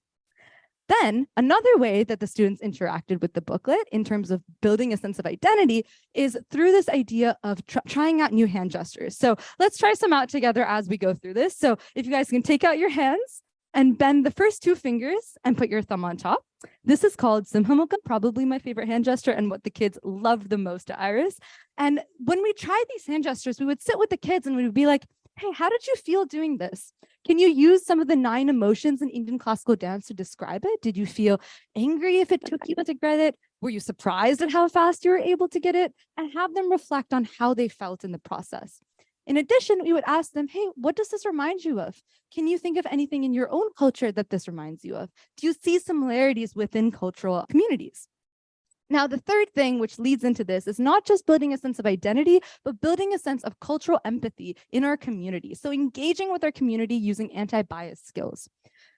Then another way that the students interacted with the booklet in terms of building a sense of identity is through this idea of trying out new hand gestures. So let's try some out together as we go through this. So if you guys can take out your hands and bend the first 2 fingers and put your thumb on top. This is called Simhamukha, probably my favorite hand gesture and what the kids love the most at IRIS. And when we tried these hand gestures, we would sit with the kids and we would be like, hey, how did you feel doing this? Can you use some of the 9 emotions in Indian classical dance to describe it? Did you feel angry if it took you to get it? Were you surprised at how fast you were able to get it? And have them reflect on how they felt in the process. In addition, we would ask them, hey, what does this remind you of? Can you think of anything in your own culture that this reminds you of? Do you see similarities within cultural communities? Now, the third thing which leads into this is not just building a sense of identity, but building a sense of cultural empathy in our community. So engaging with our community using anti-bias skills.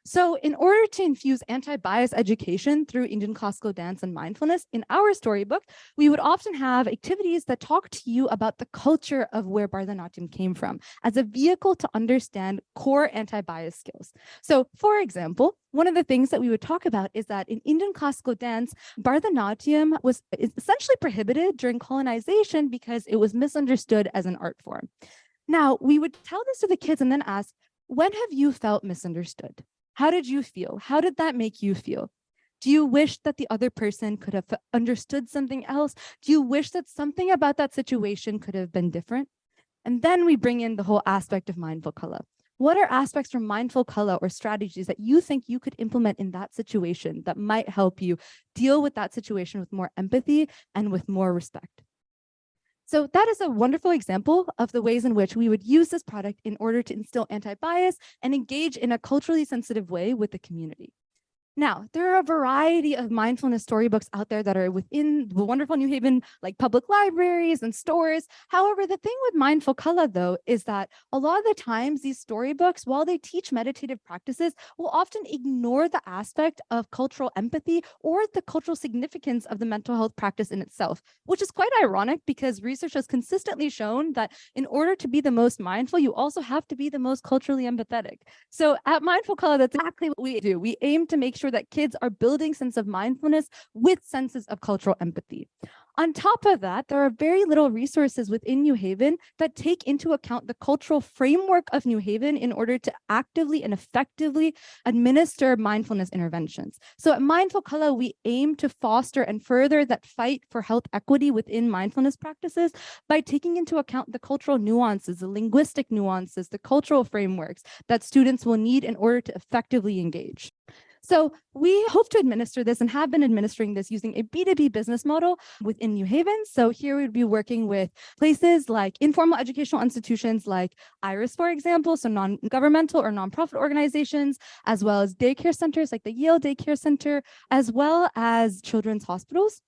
So in order to infuse anti-bias education through Indian classical dance and mindfulness, in our storybook, we would often have activities that talk to you about the culture of where Bharatanatyam came from as a vehicle to understand core anti-bias skills. So for example, one of the things that we would talk about is that in Indian classical dance, Bharatanatyam was essentially prohibited during colonization because it was misunderstood as an art form. Now, we would tell this to the kids and then ask, when have you felt misunderstood? How did you feel? How did that make you feel? Do you wish that the other person could have understood something else? Do you wish that something about that situation could have been different? And then we bring in the whole aspect of mindful kala. What are aspects from mindful kala or strategies that you think you could implement in that situation that might help you deal with that situation with more empathy and with more respect? So that is a wonderful example of the ways in which we would use this product in order to instill anti-bias and engage in a culturally sensitive way with the community. Now, there are a variety of mindfulness storybooks out there that are within the wonderful New Haven, like public libraries and stores. However, the thing with Mindful Kala, though, is that a lot of the times these storybooks, while they teach meditative practices, will often ignore the aspect of cultural empathy or the cultural significance of the mental health practice in itself, which is quite ironic because research has consistently shown that in order to be the most mindful, you also have to be the most culturally empathetic. So at Mindful Kala, that's exactly what we do. We aim to make sure that kids are building sense of mindfulness with senses of cultural empathy. On top of that, there are very little resources within New Haven that take into account the cultural framework of New Haven in order to actively and effectively administer mindfulness interventions. So at Mindful Kala, we aim to foster and further that fight for health equity within mindfulness practices by taking into account the cultural nuances, the linguistic nuances, the cultural frameworks that students will need in order to effectively engage. So we hope to administer this and have been administering this using a B2B business model within New Haven. So here we'd be working with places like informal educational institutions like IRIS, for example, so non-governmental or nonprofit organizations, as well as daycare centers like the Yale Daycare Center, as well as children's hospitals.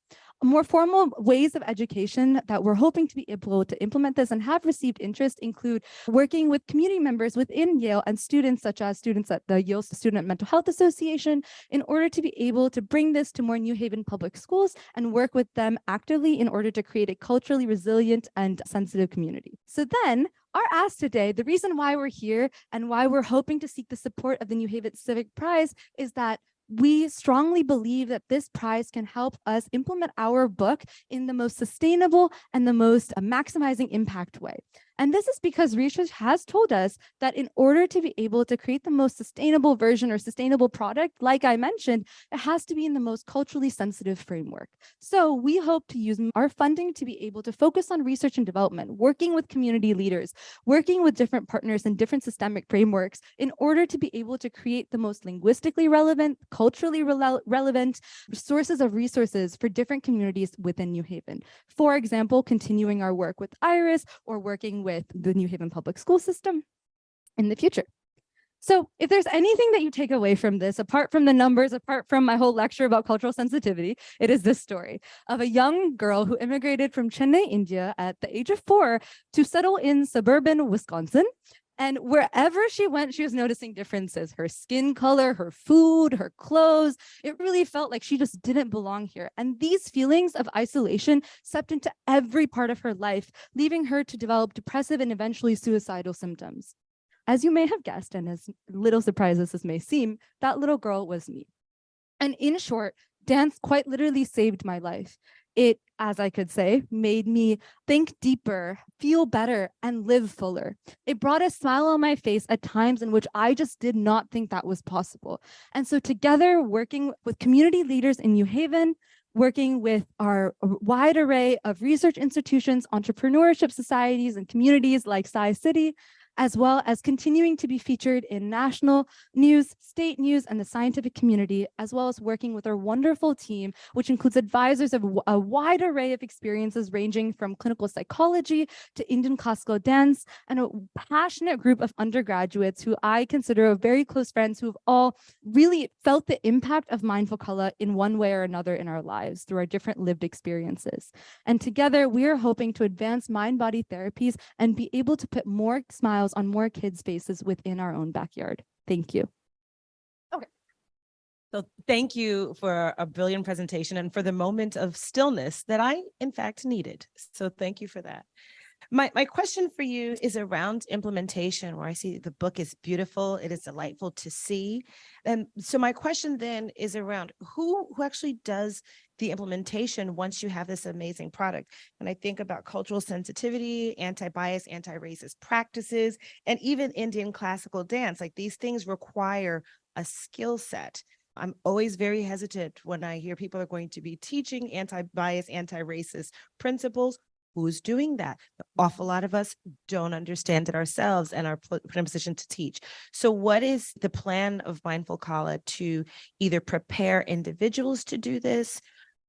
More formal ways of education that we're hoping to be able to implement this and have received interest include working with community members within Yale and students such as students at the Yale Student Mental Health Association in order to be able to bring this to more New Haven public schools and work with them actively in order to create a culturally resilient and sensitive community. So then our ask today, the reason why we're here and why we're hoping to seek the support of the New Haven Civic Prize is that we strongly believe that this prize can help us implement our book in the most sustainable and the most maximizing impact way. And this is because research has told us that in order to be able to create the most sustainable version or sustainable product, like I mentioned, it has to be in the most culturally sensitive framework. So we hope to use our funding to be able to focus on research and development, working with community leaders, working with different partners and different systemic frameworks in order to be able to create the most linguistically relevant, culturally relevant sources of resources for different communities within New Haven. For example, continuing our work with IRIS or working with the New Haven public school system in the future. So if there's anything that you take away from this, apart from the numbers, apart from my whole lecture about cultural sensitivity, it is this story of a young girl who immigrated from Chennai, India at the age of 4 to settle in suburban Wisconsin. And wherever she went, she was noticing differences, her skin color, her food, her clothes. It really felt like she just didn't belong here. And these feelings of isolation seeped into every part of her life, leaving her to develop depressive and eventually suicidal symptoms. As you may have guessed, and as little surprise as this may seem, that little girl was me. And in short, dance quite literally saved my life. It, as I could say, made me think deeper, feel better, and live fuller. It brought a smile on my face at times in which I just did not think that was possible. And so together, working with community leaders in New Haven, working with our wide array of research institutions, entrepreneurship societies, and communities like SciCity, as well as continuing to be featured in national news, state news, and the scientific community, as well as working with our wonderful team, which includes advisors of a wide array of experiences ranging from clinical psychology to Indian classical dance, and a passionate group of undergraduates who I consider very close friends who have all really felt the impact of Mindful Color in one way or another in our lives through our different lived experiences. And together, we are hoping to advance mind-body therapies and be able to put more smiles on more kids' faces within our own backyard. Thank you. So thank you for a brilliant presentation and for the moment of stillness that I, in fact, needed. So thank you for that. My question for you is around implementation, where I see the book is beautiful. It is delightful to see. And so my question then is around who actually does the implementation once you have this amazing product. And I think about cultural sensitivity, anti-bias, anti-racist practices, and even Indian classical dance. Like these things require a skill set. I'm always very hesitant when I hear people are going to be teaching anti-bias, anti-racist principles. Who's doing that? An awful lot of us don't understand it ourselves and are put in a position to teach. So what is the plan of Mindful Kala to either prepare individuals to do this?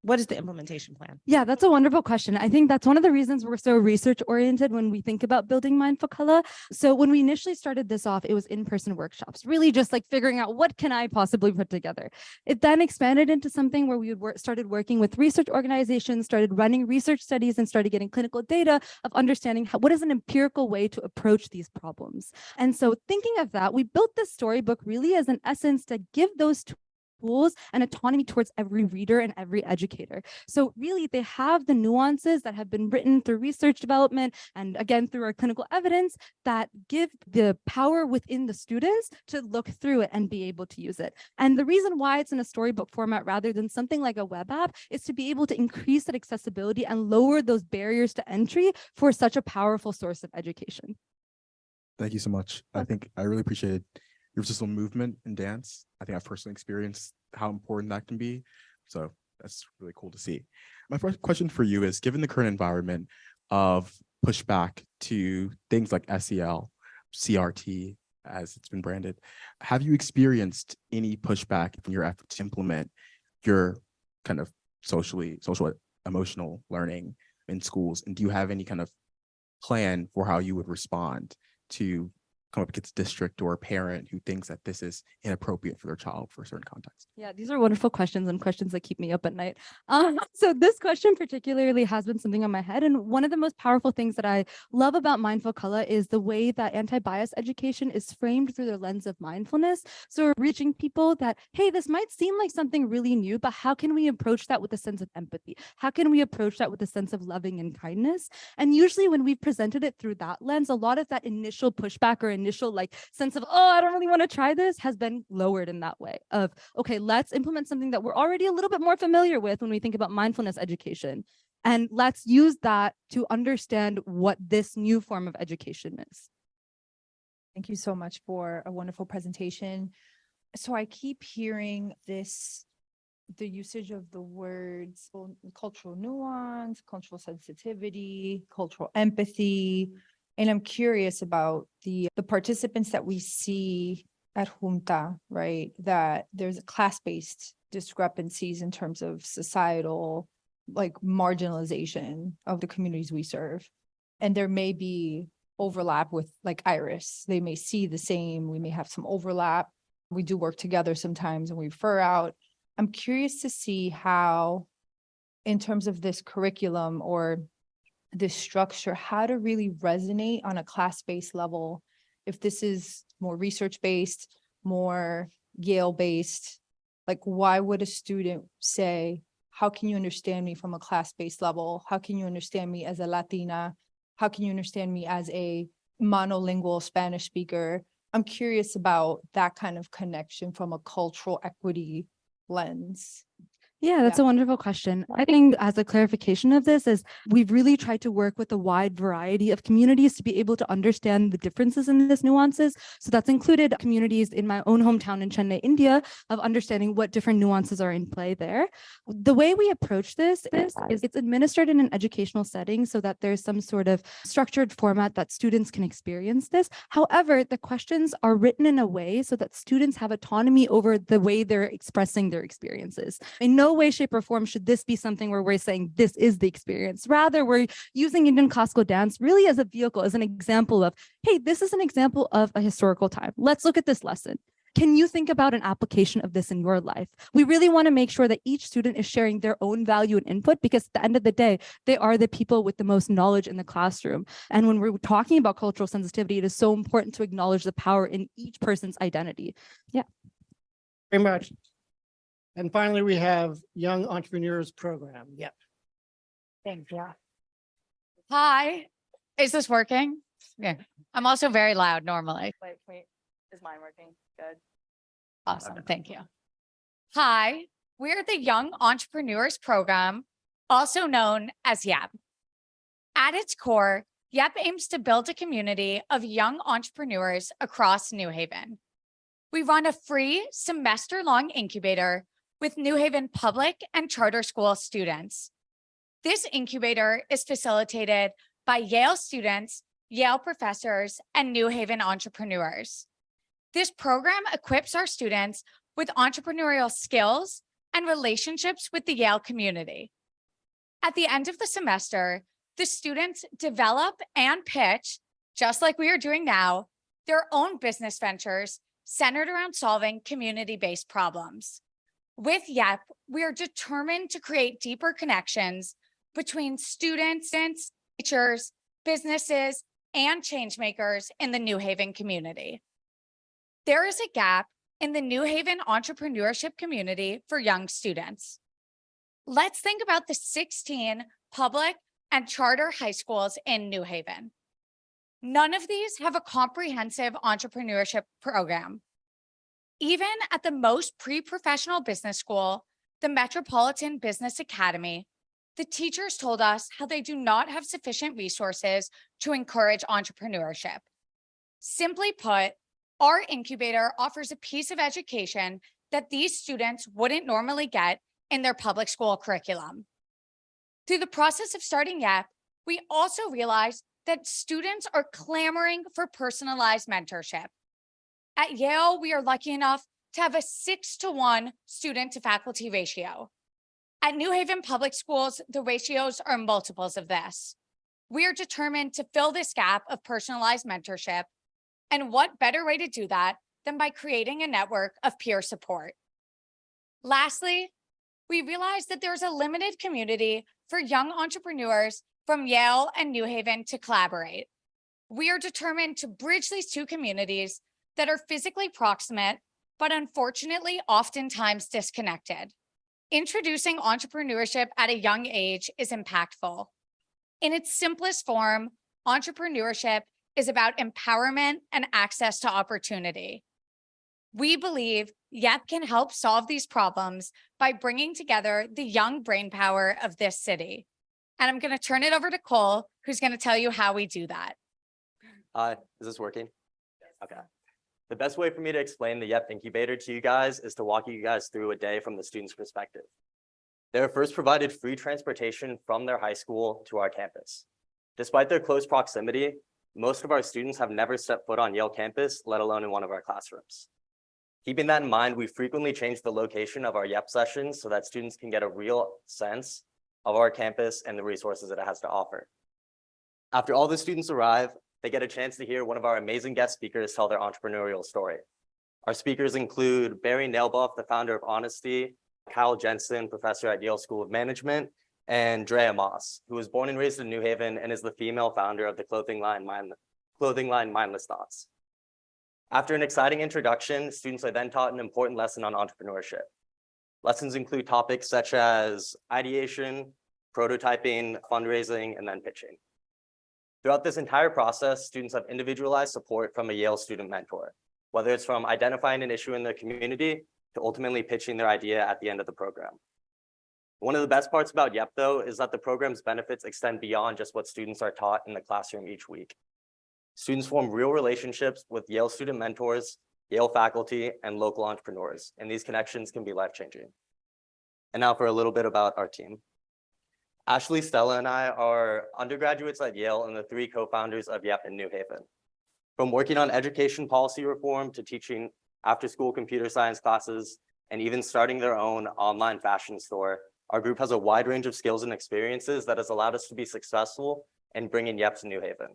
What is the implementation plan? Yeah, that's a wonderful question. I think that's one of the reasons we're so research oriented when we think about building Mindful Color. So when we initially started this off, it was in-person workshops, really just like figuring out what can I possibly put together. It then expanded into something where we would started working with research organizations, started running research studies, and started getting clinical data of understanding what is an empirical way to approach these problems. And so thinking of that, we built this storybook really as an essence to give those tools and autonomy towards every reader and every educator. So really they have the nuances that have been written through research development and again through our clinical evidence that give the power within the students to look through it and be able to use it. And the reason why it's in a storybook format rather than something like a web app is to be able to increase that accessibility and lower those barriers to entry for such a powerful source of education. Thank you so much. I think I really appreciated your resistant movement in dance. I think I've personally experienced how important that can be. So that's really cool to see. My first question for you is, given the current environment of pushback to things like SEL, CRT, as it's been branded. Have you experienced any pushback in your effort to implement your kind of social emotional learning in schools? And do you have any kind of plan for how you would respond to come up against a district or a parent who thinks that this is inappropriate for their child for a certain context? Yeah, these are wonderful questions and questions that keep me up at night. So this question particularly has been something on my head. And one of the most powerful things that I love about Mindful Color is the way that anti-bias education is framed through the lens of mindfulness. So we're reaching people that, hey, this might seem like something really new, but how can we approach that with a sense of empathy? How can we approach that with a sense of loving and kindness? And usually when we've presented it through that lens, a lot of that initial pushback or initial like sense of, oh, I don't really want to try this has been lowered in that way of, okay, let's implement something that we're already a little bit more familiar with when we think about mindfulness education. And let's use that to understand what this new form of education is. Thank you so much for a wonderful presentation. So I keep hearing this, the usage of the words cultural nuance, cultural sensitivity, cultural empathy. And I'm curious about the participants that we see at Junta, right? That there's class-based discrepancies in terms of societal, like marginalization of the communities we serve. And there may be overlap with like Iris. They may see the same, we may have some overlap. We do work together sometimes and we refer out. I'm curious to see how, in terms of this curriculum or this structure, how to really resonate on a class-based level. If this is more research-based, more Yale-based, like why would a student say, how can you understand me from a class-based level? How can you understand me as a Latina? How can you understand me as a monolingual Spanish speaker? I'm curious about that kind of connection from a cultural equity lens. Yeah, that's a wonderful question. I think as a clarification of this is we've really tried to work with a wide variety of communities to be able to understand the differences in this nuances. So that's included communities in my own hometown in Chennai, India, of understanding what different nuances are in play there. The way we approach this is it's administered in an educational setting so that there's some sort of structured format that students can experience this. However, the questions are written in a way so that students have autonomy over the way they're expressing their experiences. In no way, shape, or form should this be something where we're saying this is the experience. Rather, we're using Indian classical dance really as a vehicle, as an example of, hey, this is an example of a historical time. Let's look at this lesson. Can you think about an application of this in your life? We really want to make sure that each student is sharing their own value and input, because at the end of the day, they are the people with the most knowledge in the classroom. And when we're talking about cultural sensitivity, it is so important to acknowledge the power in each person's identity. Yeah. Very much. And finally, we have Young Entrepreneurs Program. Yep. Thank you. Hi, is this working? Yeah, I'm also very loud normally. Wait, is mine working? Good. Awesome, thank you. Hi, we're the Young Entrepreneurs Program, also known as YEP. At its core, YEP aims to build a community of young entrepreneurs across New Haven. We run a free semester-long incubator with New Haven public and charter school students. This incubator is facilitated by Yale students, Yale professors, and New Haven entrepreneurs. This program equips our students with entrepreneurial skills and relationships with the Yale community. At the end of the semester, the students develop and pitch, just like we are doing now, their own business ventures centered around solving community-based problems. With YEP, we are determined to create deeper connections between students, teachers, businesses, and changemakers in the New Haven community. There is a gap in the New Haven entrepreneurship community for young students. Let's think about the 16 public and charter high schools in New Haven. None of these have a comprehensive entrepreneurship program. Even at the most pre-professional business school, the Metropolitan Business Academy, the teachers told us how they do not have sufficient resources to encourage entrepreneurship. Simply put, our incubator offers a piece of education that these students wouldn't normally get in their public school curriculum. Through the process of starting YEP, we also realized that students are clamoring for personalized mentorship. At Yale, we are lucky enough to have a 6-to-1 student to faculty ratio. At New Haven Public Schools, the ratios are multiples of this. We are determined to fill this gap of personalized mentorship. And what better way to do that than by creating a network of peer support? Lastly, we realized that there's a limited community for young entrepreneurs from Yale and New Haven to collaborate. We are determined to bridge these two communities that are physically proximate, but unfortunately oftentimes disconnected. Introducing entrepreneurship at a young age is impactful. In its simplest form, entrepreneurship is about empowerment and access to opportunity. We believe YEP can help solve these problems by bringing together the young brainpower of this city. And I'm going to turn it over to Cole, who's going to tell you how we do that. Is this working? Okay. The best way for me to explain the YEP incubator to you guys is to walk you guys through a day from the student's perspective. They were first provided free transportation from their high school to our campus. Despite their close proximity, most of our students have never stepped foot on Yale campus, let alone in one of our classrooms. Keeping that in mind, we frequently change the location of our YEP sessions so that students can get a real sense of our campus and the resources that it has to offer. After all the students arrive, they get a chance to hear one of our amazing guest speakers tell their entrepreneurial story. Our speakers include Barry Nailbuff, the founder of Honesty, Kyle Jensen, professor at Yale School of Management, and Drea Moss, who was born and raised in New Haven and is the female founder of the clothing line Mindless Thoughts. After an exciting introduction, students are then taught an important lesson on entrepreneurship. Lessons include topics such as ideation, prototyping, fundraising, and then pitching. Throughout this entire process, students have individualized support from a Yale student mentor, whether it's from identifying an issue in their community to ultimately pitching their idea at the end of the program. One of the best parts about YEP, though, is that the program's benefits extend beyond just what students are taught in the classroom each week. Students form real relationships with Yale student mentors, Yale faculty, and local entrepreneurs, and these connections can be life-changing. And now for a little bit about our team. Ashley, Stella, and I are undergraduates at Yale and the 3 co-founders of YEP in New Haven. From working on education policy reform to teaching after-school computer science classes, and even starting their own online fashion store, our group has a wide range of skills and experiences that has allowed us to be successful in bringing YEP to New Haven.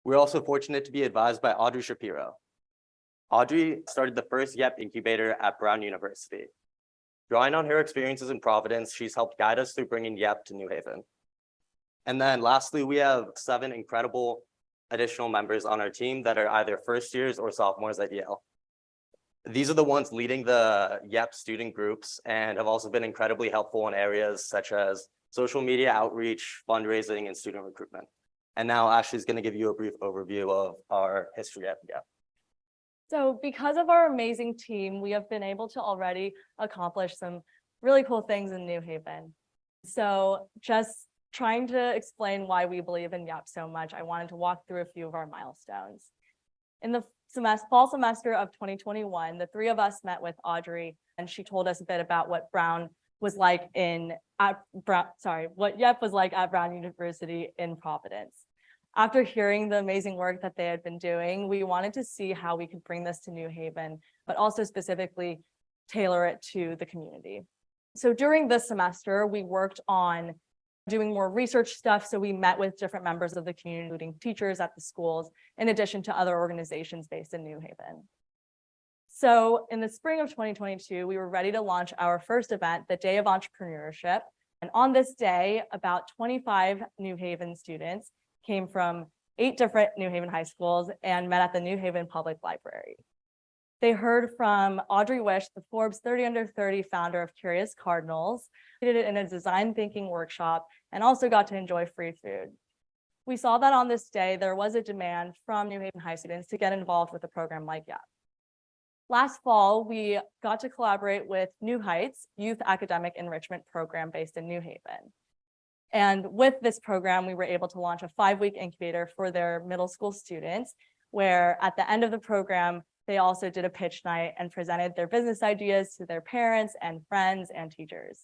We're also fortunate to be advised by Audrey Shapiro. Audrey started the first YEP incubator at Brown University. Drawing on her experiences in Providence, she's helped guide us through bringing YEP to New Haven. And then lastly, we have 7 incredible additional members on our team that are either first years or sophomores at Yale. These are the ones leading the YEP student groups and have also been incredibly helpful in areas such as social media outreach, fundraising, and student recruitment. And now Ashley's going to give you a brief overview of our history at YEP. So because of our amazing team, we have been able to already accomplish some really cool things in New Haven. So just trying to explain why we believe in YEP so much, I wanted to walk through a few of our milestones. In the fall semester of 2021, the 3 of us met with Audrey, and she told us a bit about what YEP was like at Brown University in Providence. After hearing the amazing work that they had been doing, we wanted to see how we could bring this to New Haven, but also specifically tailor it to the community. So during this semester, we worked on doing more research stuff. So we met with different members of the community, including teachers at the schools, in addition to other organizations based in New Haven. So in the spring of 2022, we were ready to launch our first event, the Day of Entrepreneurship. And on this day, about 25 New Haven students came from 8 different New Haven high schools and met at the New Haven Public Library. They heard from Audrey Wish, the Forbes 30 Under 30 founder of Curious Cardinals. They did it in a design thinking workshop and also got to enjoy free food. We saw that on this day, there was a demand from New Haven high students to get involved with a program like YEP. Last fall, we got to collaborate with New Heights Youth Academic Enrichment Program based in New Haven. And with this program, we were able to launch a 5-week incubator for their middle school students, where at the end of the program, they also did a pitch night and presented their business ideas to their parents and friends and teachers.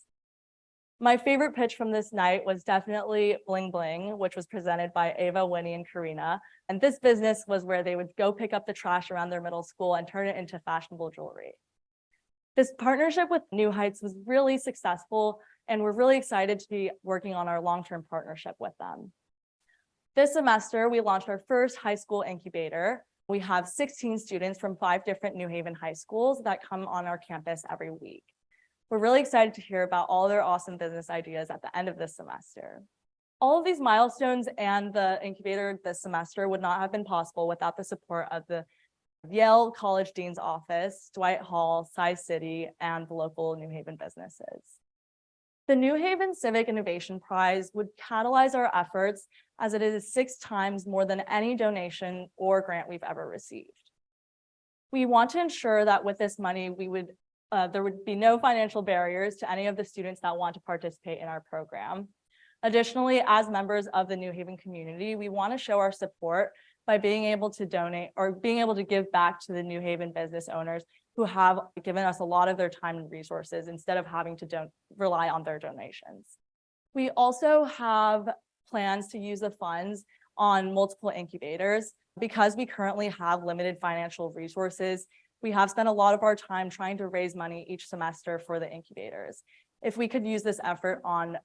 My favorite pitch from this night was definitely Bling Bling, which was presented by Ava, Winnie, and Karina. And this business was where they would go pick up the trash around their middle school and turn it into fashionable jewelry. This partnership with New Heights was really successful, and we're really excited to be working on our long-term partnership with them. This semester, we launched our first high school incubator. We have 16 students from 5 different New Haven high schools that come on our campus every week. We're really excited to hear about all their awesome business ideas at the end of this semester. All of these milestones and the incubator this semester would not have been possible without the support of the Yale College Dean's Office, Dwight Hall, Sci-City, and the local New Haven businesses. The New Haven Civic Innovation Prize would catalyze our efforts as it is 6 times more than any donation or grant we've ever received. We want to ensure that with this money, there would be no financial barriers to any of the students that want to participate in our program. Additionally, as members of the New Haven community, we want to show our support by being able to donate or being able to give back to the New Haven business owners who have given us a lot of their time and resources instead of having to rely on their donations. We also have plans to use the funds on multiple incubators. Because we currently have limited financial resources, we have spent a lot of our time trying to raise money each semester for the incubators. If we could use this effort on,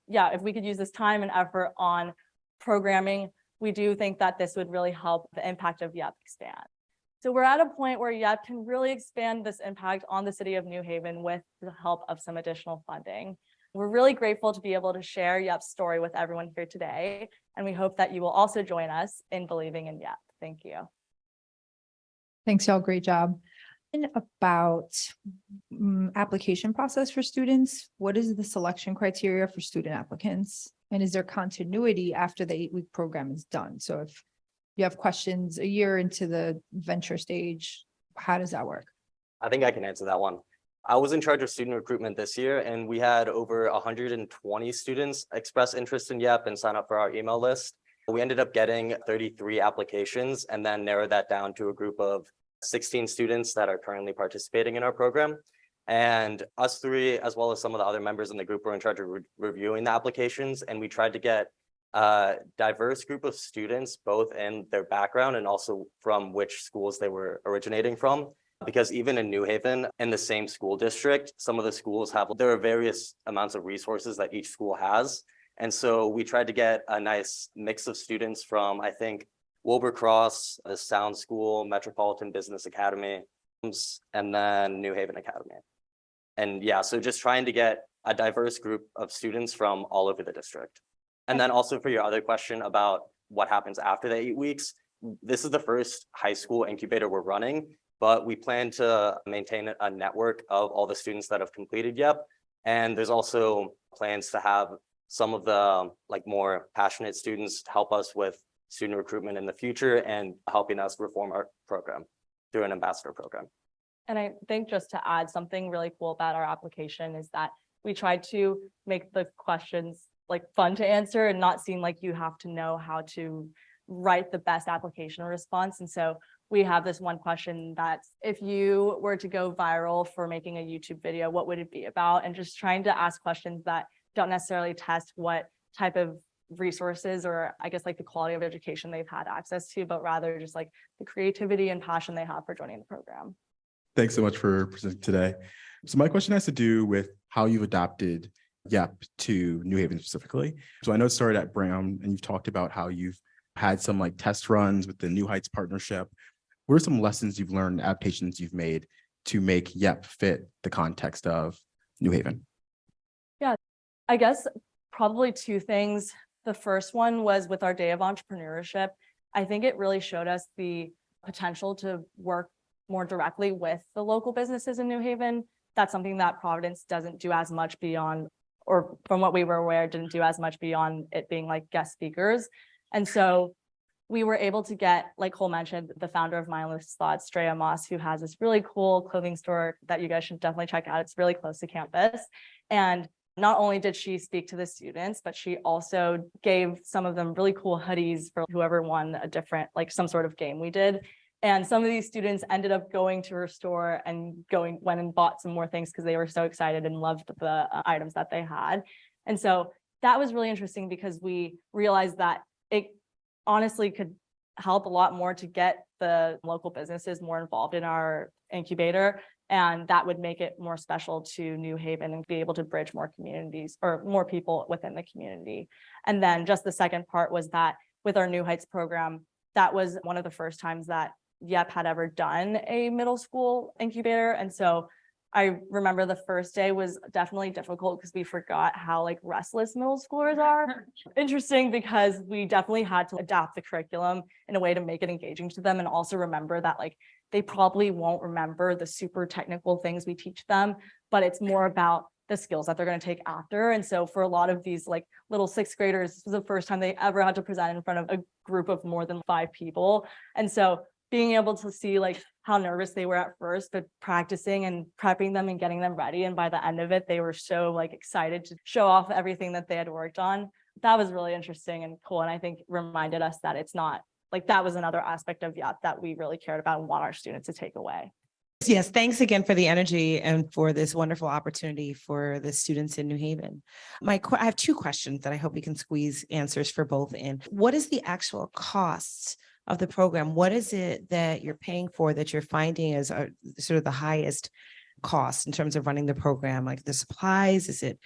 if we could use this time and effort on programming, we do think that this would really help the impact of YEP expand. So we're at a point where YEP can really expand this impact on the city of New Haven with the help of some additional funding. We're really grateful to be able to share YEP's story with everyone here today, and we hope that you will also join us in believing in YEP. Thank you. Thanks, y'all. Great job. And about application process for students, what is the selection criteria for student applicants? And is there continuity after the 8-week program is done? So if you have questions a year into the venture stage, how does that work? I think I can answer that one. I was in charge of student recruitment this year, and we had over 120 students express interest in YEP and sign up for our email list. We ended up getting 33 applications and then narrowed that down to a group of 16 students that are currently participating in our program. And us 3, as well as some of the other members in the group, were in charge of reviewing the applications. And we tried to get a diverse group of students, both in their background and also from which schools they were originating from. Because even in New Haven, in the same school district, some of the schools there are various amounts of resources that each school has. And so we tried to get a nice mix of students from, I think, Wilbur Cross, the Sound School, Metropolitan Business Academy, and then New Haven Academy. And yeah, so just trying to get a diverse group of students from all over the district. And then also for your other question about what happens after the 8 weeks, this is the first high school incubator we're running, but we plan to maintain a network of all the students that have completed YEP. And there's also plans to have some of the more passionate students help us with student recruitment in the future and helping us reform our program through an ambassador program. And I think just to add something really cool about our application is that we tried to make the questions fun to answer and not seem like you have to know how to write the best application response. And so we have this one question that if you were to go viral for making a YouTube video, what would it be about? And just trying to ask questions that don't necessarily test what type of resources or I guess the quality of education they've had access to, but rather just the creativity and passion they have for joining the program. Thanks so much for presenting today. So my question has to do with how you've adapted YEP to New Haven specifically. So I know it started at Brown and you've talked about how you've had some test runs with the New Heights partnership. What are some lessons you've learned, adaptations you've made to make YEP fit the context of New Haven? Yeah, I guess probably 2 things. The first one was with our Day of Entrepreneurship. I think it really showed us the potential to work more directly with the local businesses in New Haven. That's something that Providence doesn't do as much beyond, or from what we were aware, didn't do as much beyond it being guest speakers. And so we were able to get, like Cole mentioned, the founder of Mindless Thoughts, Drea Moss, who has this really cool clothing store that you guys should definitely check out. It's really close to campus. And not only did she speak to the students, but she also gave some of them really cool hoodies for whoever won a different, some sort of game we did. And some of these students ended up going to her store and went and bought some more things because they were so excited and loved the items that they had. And so that was really interesting because we realized that it honestly could help a lot more to get the local businesses more involved in our incubator. And that would make it more special to New Haven and be able to bridge more communities or more people within the community. And then just the second part was that with our New Heights program, that was one of the first times that YEP had ever done a middle school incubator. And so I remember the first day was definitely difficult because we forgot how like restless middle schoolers are. Interesting because we definitely had to adapt the curriculum in a way to make it engaging to them and also remember that like they probably won't remember the super technical things we teach them, but it's more about the skills that they're going to take after. And so for a lot of these like little sixth graders, this was the first time they ever had to present in front of a group of more than 5 people. And so being able to see like how nervous they were at first, but practicing and prepping them and getting them ready. And by the end of it, they were so like excited to show off everything that they had worked on. That was really interesting and cool. And I think reminded us that it's not like that was another aspect of YEP that we really cared about and want our students to take away. Yes, thanks again for the energy and for this wonderful opportunity for the students in New Haven. I have 2 questions that I hope we can squeeze answers for both in. What is the actual cost of the program? What is it that you're paying for that you're finding is sort of the highest cost in terms of running the program? Like the supplies, is it?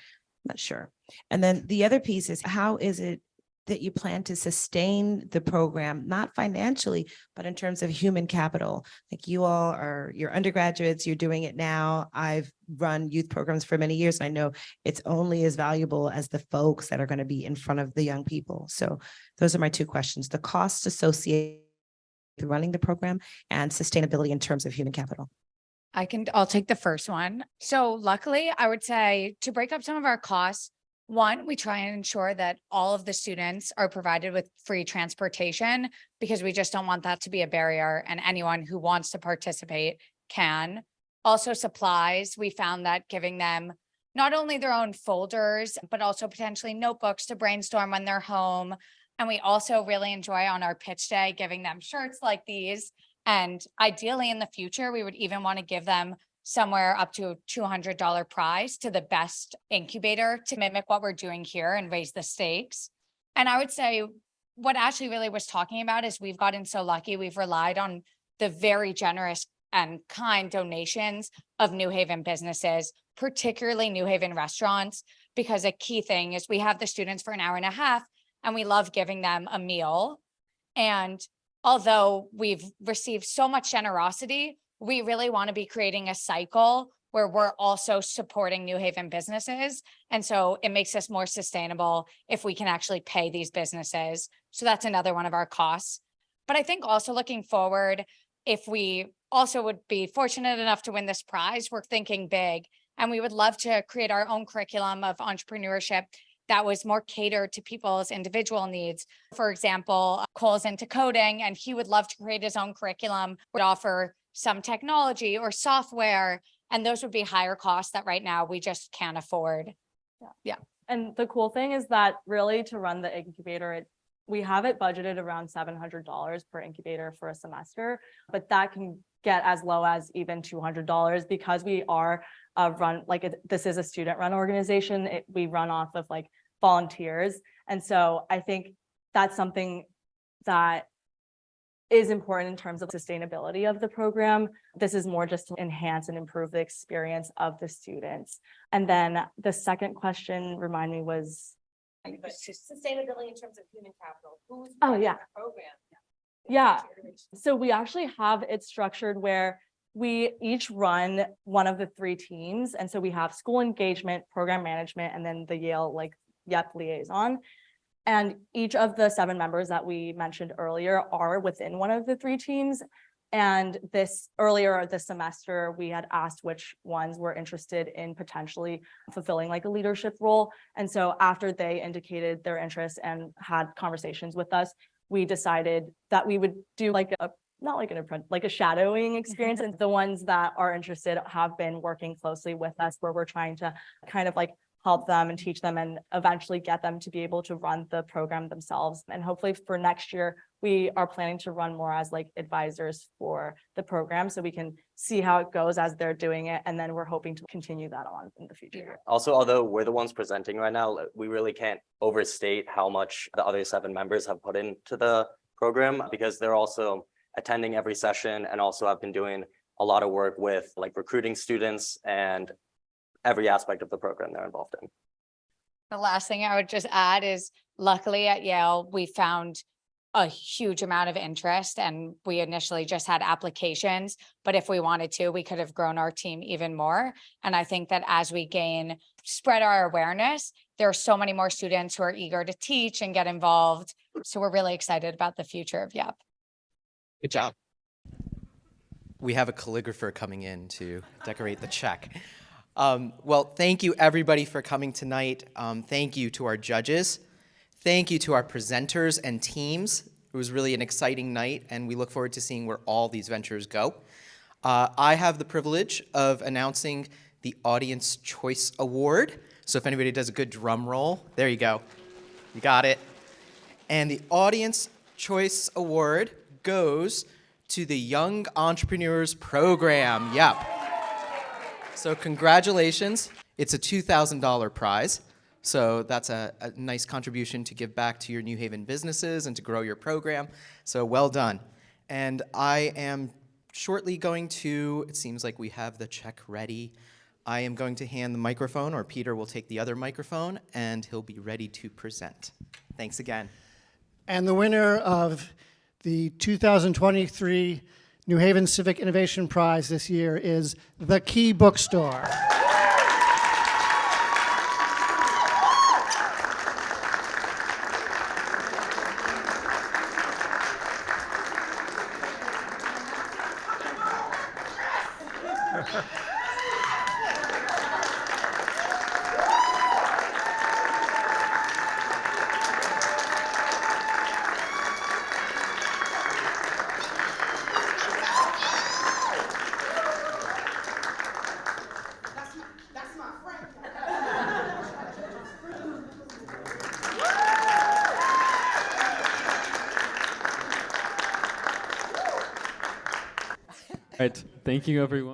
I'm not sure. And then the other piece is how is it that you plan to sustain the program, not financially, but in terms of human capital? Like you all are, you're undergraduates, you're doing it now. I've run youth programs for many years. And I know it's only as valuable as the folks that are going to be in front of the young people. So those are my 2 questions: the costs associated with running the program and sustainability in terms of human capital. I'll take the first one. So luckily, I would say to break up some of our costs, one, we try and ensure that all of the students are provided with free transportation because we just don't want that to be a barrier and anyone who wants to participate can. Also supplies, we found that giving them not only their own folders, but also potentially notebooks to brainstorm when they're home. And we also really enjoy on our pitch day, giving them shirts like these. And ideally in the future, we would even want to give them somewhere up to a $200 prize to the best incubator to mimic what we're doing here and raise the stakes. And I would say what Ashley really was talking about is we've gotten so lucky. We've relied on the very generous and kind donations of New Haven businesses, particularly New Haven restaurants, because a key thing is we have the students for an hour and a half and we love giving them a meal. And although we've received so much generosity, we really want to be creating a cycle where we're also supporting New Haven businesses. And so it makes us more sustainable if we can actually pay these businesses. So that's another one of our costs. But I think also looking forward, if we also would be fortunate enough to win this prize, we're thinking big. And we would love to create our own curriculum of entrepreneurship that was more catered to people's individual needs. For example, Cole's into coding and he would love to create his own curriculum, would offer some technology or software, and those would be higher costs that right now we just can't afford. Yeah. And the cool thing is that really to run the incubator, we have it budgeted around $700 per incubator for a semester, but that can get as low as even $200 because we are this is a student run organization. We run off of like volunteers. And so I think that's something that is important in terms of sustainability of the program. This is more just to enhance and improve the experience of the students. And then the second question, remind me, was sustainability in terms of human capital. Who's yeah. the program? Yeah. So we actually have it structured where we each run one of the 3 teams. And so we have school engagement, program management, and then the Yale YEP liaison. And each of the 7 members that we mentioned earlier are within one of the 3 teams. And earlier this semester, we had asked which ones were interested in potentially fulfilling like a leadership role. And so after they indicated their interest and had conversations with us, we decided that we would do like a shadowing experience. And the ones that are interested have been working closely with us where we're trying to kind of like help them and teach them and eventually get them to be able to run the program themselves. And hopefully for next year, we are planning to run more as like advisors for the program so we can see how it goes as they're doing it. And then we're hoping to continue that on in the future. Also, although we're the ones presenting right now, we really can't overstate how much the other 7 members have put into the program because they're also attending every session and also have been doing a lot of work with like recruiting students and every aspect of the program they're involved in. The last thing I would just add is luckily at Yale, we found a huge amount of interest and we initially just had applications, but if we wanted to, we could have grown our team even more. And I think that as we spread our awareness, there are so many more students who are eager to teach and get involved. So we're really excited about the future of YEP. Good job. We have a calligrapher coming in to decorate the check. Well, thank you everybody for coming tonight. Thank you to our judges. Thank you to our presenters and teams. It was really an exciting night and we look forward to seeing where all these ventures go. I have the privilege of announcing the Audience Choice Award. So if anybody does a good drum roll, there you go. You got it. And the Audience Choice Award goes to the Young Entrepreneurs Program. Yep. So congratulations. It's a $2,000 prize. So that's a nice contribution to give back to your New Haven businesses and to grow your program. So well done. And I am shortly going to, it seems like we have the check ready. I am going to hand the microphone, or Peter will take the other microphone, and he'll be ready to present. Thanks again. And the winner of the 2023 New Haven Civic Innovation Prize this year is The Key Bookstore. All right, thank you everyone.